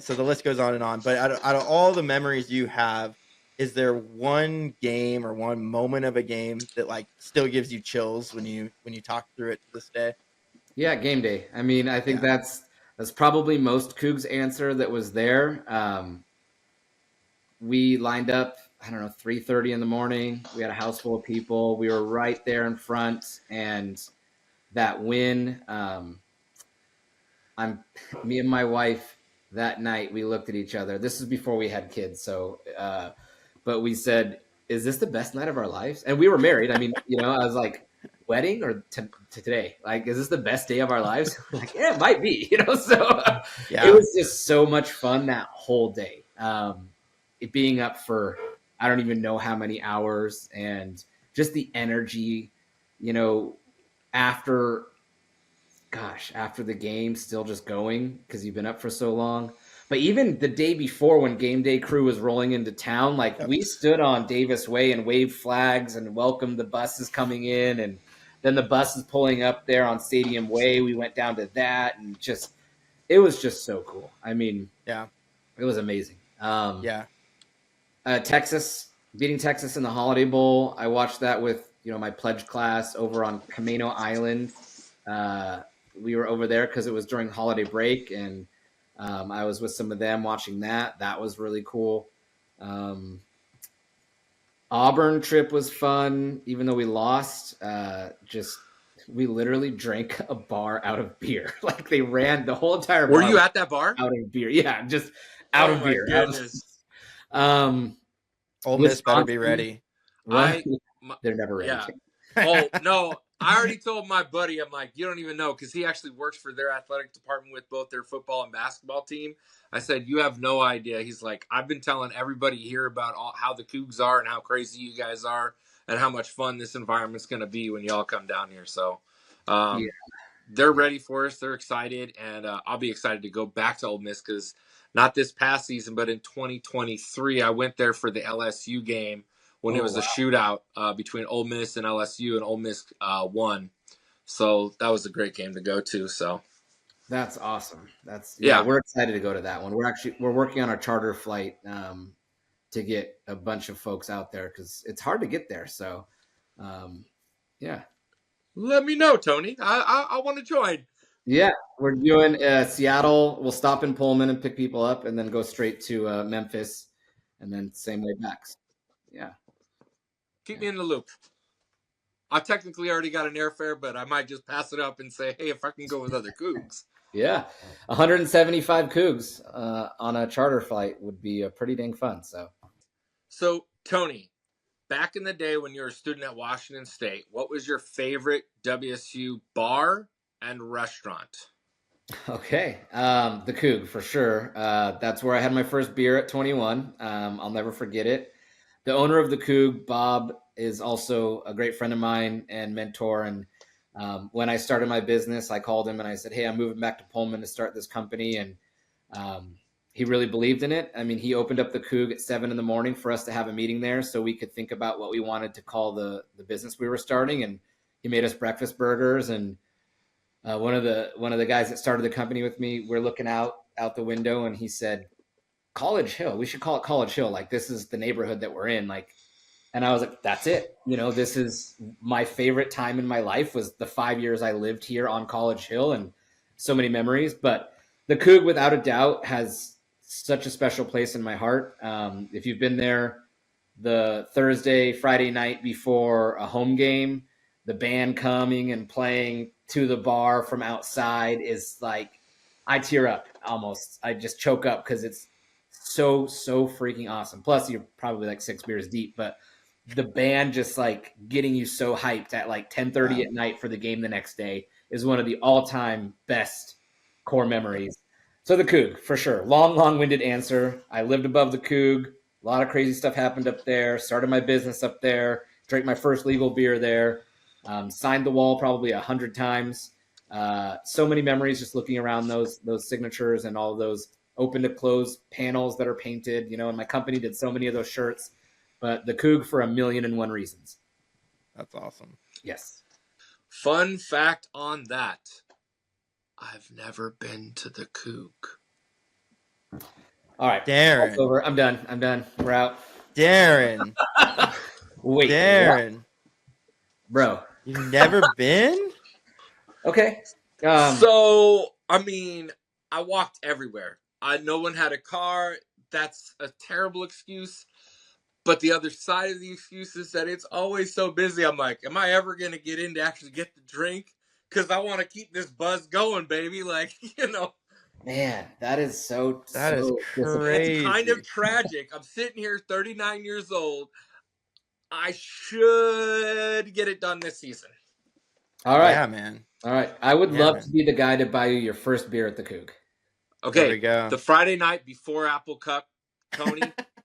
[SPEAKER 3] So the list goes on and on. But out of all the memories you have, is there one game or one moment of a game that like still gives you chills when you talk through it to this day?
[SPEAKER 4] Yeah, game day. I mean, I think that's probably most Cougs answer that was there. We lined up, I don't know, 3:30 in the morning. We had a house full of people. We were right there in front, and that win. Me and my wife that night. We looked at each other. This is before we had kids, so but we said, "Is this the best night of our lives?" And we were married. I mean, I was like, wedding or to today? Like, is this the best day of our lives? Like, yeah, it might be, So it was just so much fun that whole day. It being up for I don't even know how many hours, and just the energy, after the game, still just going because you've been up for so long. But even the day before, when game day crew was rolling into town, like we stood on Davis Way and waved flags and welcomed the buses coming in, and then the buses pulling up there on Stadium Way. We went down to that, and it was just so cool. I mean, it was amazing. Texas beating Texas in the Holiday Bowl. I watched that with my pledge class over on Camino Island. We were over there because it was during holiday break, and I was with some of them watching that. That was really cool. Auburn trip was fun, even though we lost. We literally drank a bar out of beer. Like they ran the whole entire bar.
[SPEAKER 5] Were you at that bar?
[SPEAKER 4] Out of beer? Yeah, just out of beer.
[SPEAKER 5] Goodness.
[SPEAKER 3] Ole Miss better be ready.
[SPEAKER 4] They're never ready.
[SPEAKER 5] Yeah. Oh no, I already told my buddy. I'm like, you don't even know, because he actually works for their athletic department with both their football and basketball team. I said, you have no idea. He's like, I've been telling everybody here about how the Cougs are and how crazy you guys are and how much fun this environment's going to be when y'all come down here. So they're ready for us. They're excited, and I'll be excited to go back to Ole Miss, because not this past season, but in 2023, I went there for the LSU game when it was a shootout between Ole Miss and LSU, and Ole Miss won. So that was a great game to go to. So
[SPEAKER 4] that's awesome. We're excited to go to that one. We're working on our charter flight to get a bunch of folks out there, because it's hard to get there. So
[SPEAKER 5] let me know, Tony. I want to join.
[SPEAKER 4] Yeah, we're doing Seattle. We'll stop in Pullman and pick people up, and then go straight to Memphis, and then same way back. Yeah.
[SPEAKER 5] Keep me in the loop. I technically already got an airfare, but I might just pass it up and say, hey, if I can go with other Cougs.
[SPEAKER 4] Yeah, 175 Cougs on a charter flight would be pretty dang fun.
[SPEAKER 5] So, Tony, back in the day when you were a student at Washington State, what was your favorite WSU bar and restaurant?
[SPEAKER 4] Okay, the Coug for sure. That's where I had my first beer at 21. I'll never forget it. The owner of the Coug, Bob, is also a great friend of mine and mentor. And when I started my business, I called him and I said, hey, I'm moving back to Pullman to start this company. And he really believed in it. I mean, he opened up the Coug at 7 a.m. for us to have a meeting there so we could think about what we wanted to call the business we were starting. And he made us breakfast burgers. And one of the guys that started the company with me, we're looking out the window, and he said, College Hill, we should call it College Hill. Like, this is the neighborhood that we're in. Like, and I was like, that's it. This is my favorite time in my life, was the 5 years I lived here on College Hill, and so many memories. But the Coug, without a doubt, has such a special place in my heart. If you've been there the Thursday, Friday night before a home game, the band coming and playing to the bar from outside is like, I tear up almost. I just choke up because it's so freaking awesome. Plus, you're probably like 6 beers deep, but the band just like getting you so hyped at like 10:30 at night for the game the next day is one of the all-time best core memories. So the Coug, for sure. Long-winded answer. I lived above the Coug. A lot of crazy stuff happened up there. Started my business up there. Drank my first legal beer there. Signed the wall probably 100 times. So many memories just looking around those signatures and all those open to close panels that are painted, and my company did so many of those shirts. But the Coug for 1,000,001 reasons.
[SPEAKER 3] That's awesome.
[SPEAKER 4] Yes.
[SPEAKER 5] Fun fact on that. I've never been to the Coug.
[SPEAKER 4] All right.
[SPEAKER 3] Darren.
[SPEAKER 4] That's over. I'm done. We're out.
[SPEAKER 3] Darren.
[SPEAKER 4] Wait.
[SPEAKER 3] Darren.
[SPEAKER 4] What? Bro.
[SPEAKER 3] You've never been?
[SPEAKER 4] Okay.
[SPEAKER 5] So, I mean, I walked everywhere. No one had a car. That's a terrible excuse. But the other side of the excuse is that it's always so busy. I'm like, am I ever going to get in to actually get the drink? Because I want to keep this buzz going, baby. Like,
[SPEAKER 4] Man, that is so
[SPEAKER 3] crazy.
[SPEAKER 5] It's kind of tragic. I'm sitting here 39 years old. I should get it done this season.
[SPEAKER 4] All right.
[SPEAKER 3] Yeah, man.
[SPEAKER 4] All right. I would love to be the guy to buy you your first beer at the Coug.
[SPEAKER 5] Okay.
[SPEAKER 3] There we go.
[SPEAKER 5] The Friday night before Apple Cup, Tony,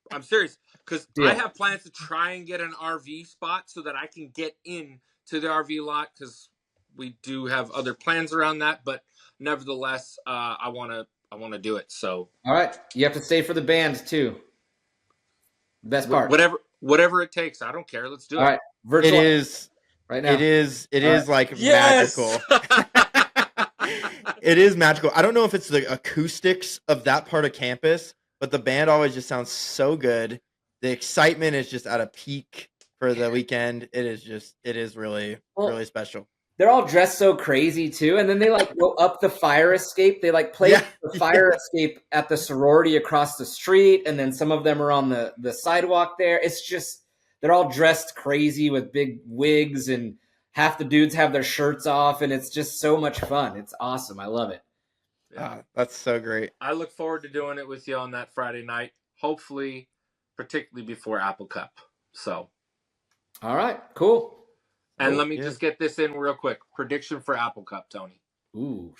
[SPEAKER 5] I'm serious. Because I have plans to try and get an RV spot so that I can get in to the RV lot, because we do have other plans around that. But nevertheless, I want to do it. So
[SPEAKER 4] all right, you have to stay for the band too. Best part.
[SPEAKER 5] Whatever it takes. I don't care. Let's do it.
[SPEAKER 4] All right, virtual.
[SPEAKER 3] It is
[SPEAKER 4] right now.
[SPEAKER 3] It is like
[SPEAKER 5] yes!
[SPEAKER 3] magical. It is magical. I don't know if it's the acoustics of that part of campus, but the band always just sounds so good. the excitement is just at a peak for the weekend. It is really really special.
[SPEAKER 4] They're all dressed so crazy too, and then they like go up the fire escape. They like play
[SPEAKER 3] Yeah.
[SPEAKER 4] the fire escape at the sorority across the street, and then some of them are on the sidewalk there. It's just they're all dressed crazy with big wigs, and half the dudes have their shirts off, and it's just so much fun. It's awesome. I love it.
[SPEAKER 3] Yeah, that's so great.
[SPEAKER 5] I look forward to doing it with you on that Friday night. Hopefully, particularly before Apple Cup. So,
[SPEAKER 4] all right, cool.
[SPEAKER 5] And let me just get this in real quick. Prediction for Apple Cup, Tony.
[SPEAKER 4] Ooh.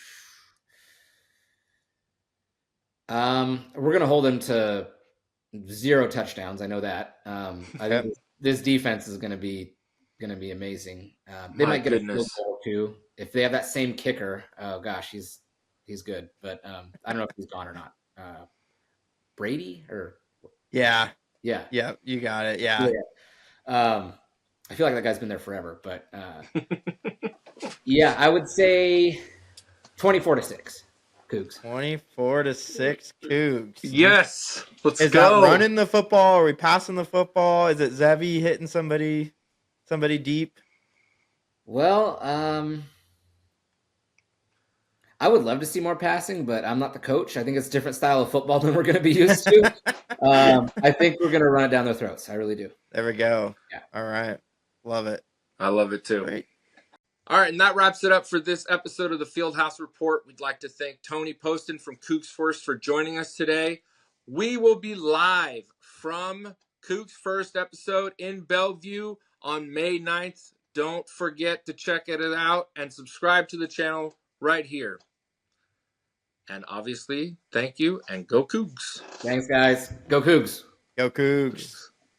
[SPEAKER 4] We're gonna hold him to 0 touchdowns. I know that. I think this defense is gonna be amazing. They might get a field goal too if they have that same kicker. Oh gosh, he's good, but I don't know if he's gone or not. Brady or
[SPEAKER 3] yeah,
[SPEAKER 4] you
[SPEAKER 3] got it. Yeah.
[SPEAKER 4] I feel like that guy's been there forever, but yeah, I would say 24-6, Cougs.
[SPEAKER 3] 24-6, Cougs.
[SPEAKER 5] Yes, let's go.
[SPEAKER 3] Is that running the football? Are we passing the football? Is it Zevi hitting somebody deep?
[SPEAKER 4] Well, I would love to see more passing, but I'm not the coach. I think it's a different style of football than we're going to be used to. I think we're going to run it down their throats. I really do.
[SPEAKER 3] There we go.
[SPEAKER 4] Yeah.
[SPEAKER 3] All right. Love it.
[SPEAKER 5] I love it too.
[SPEAKER 3] Great.
[SPEAKER 5] All right, and that wraps it up for this episode of the Fieldhouse Report. We'd like to thank Tony Poston from CougsFirst for joining us today. We will be live from CougsFirst episode in Bellevue on May 9th. Don't forget to check it out and subscribe to the channel right here. And obviously, thank you, and go Cougs.
[SPEAKER 4] Thanks, guys. Go Cougs.
[SPEAKER 3] Go Cougs.